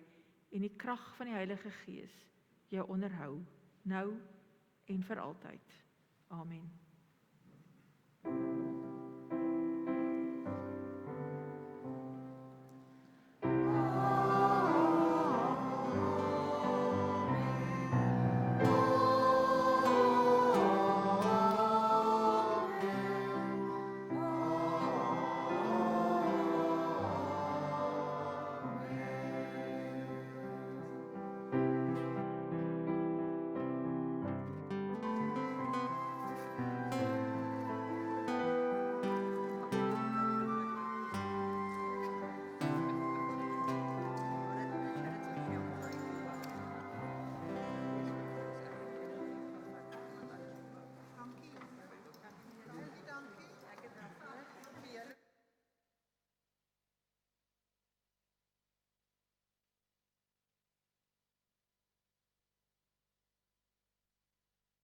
en die krag van die Heilige Gees jou onderhou, nou en vir altyd. Amen.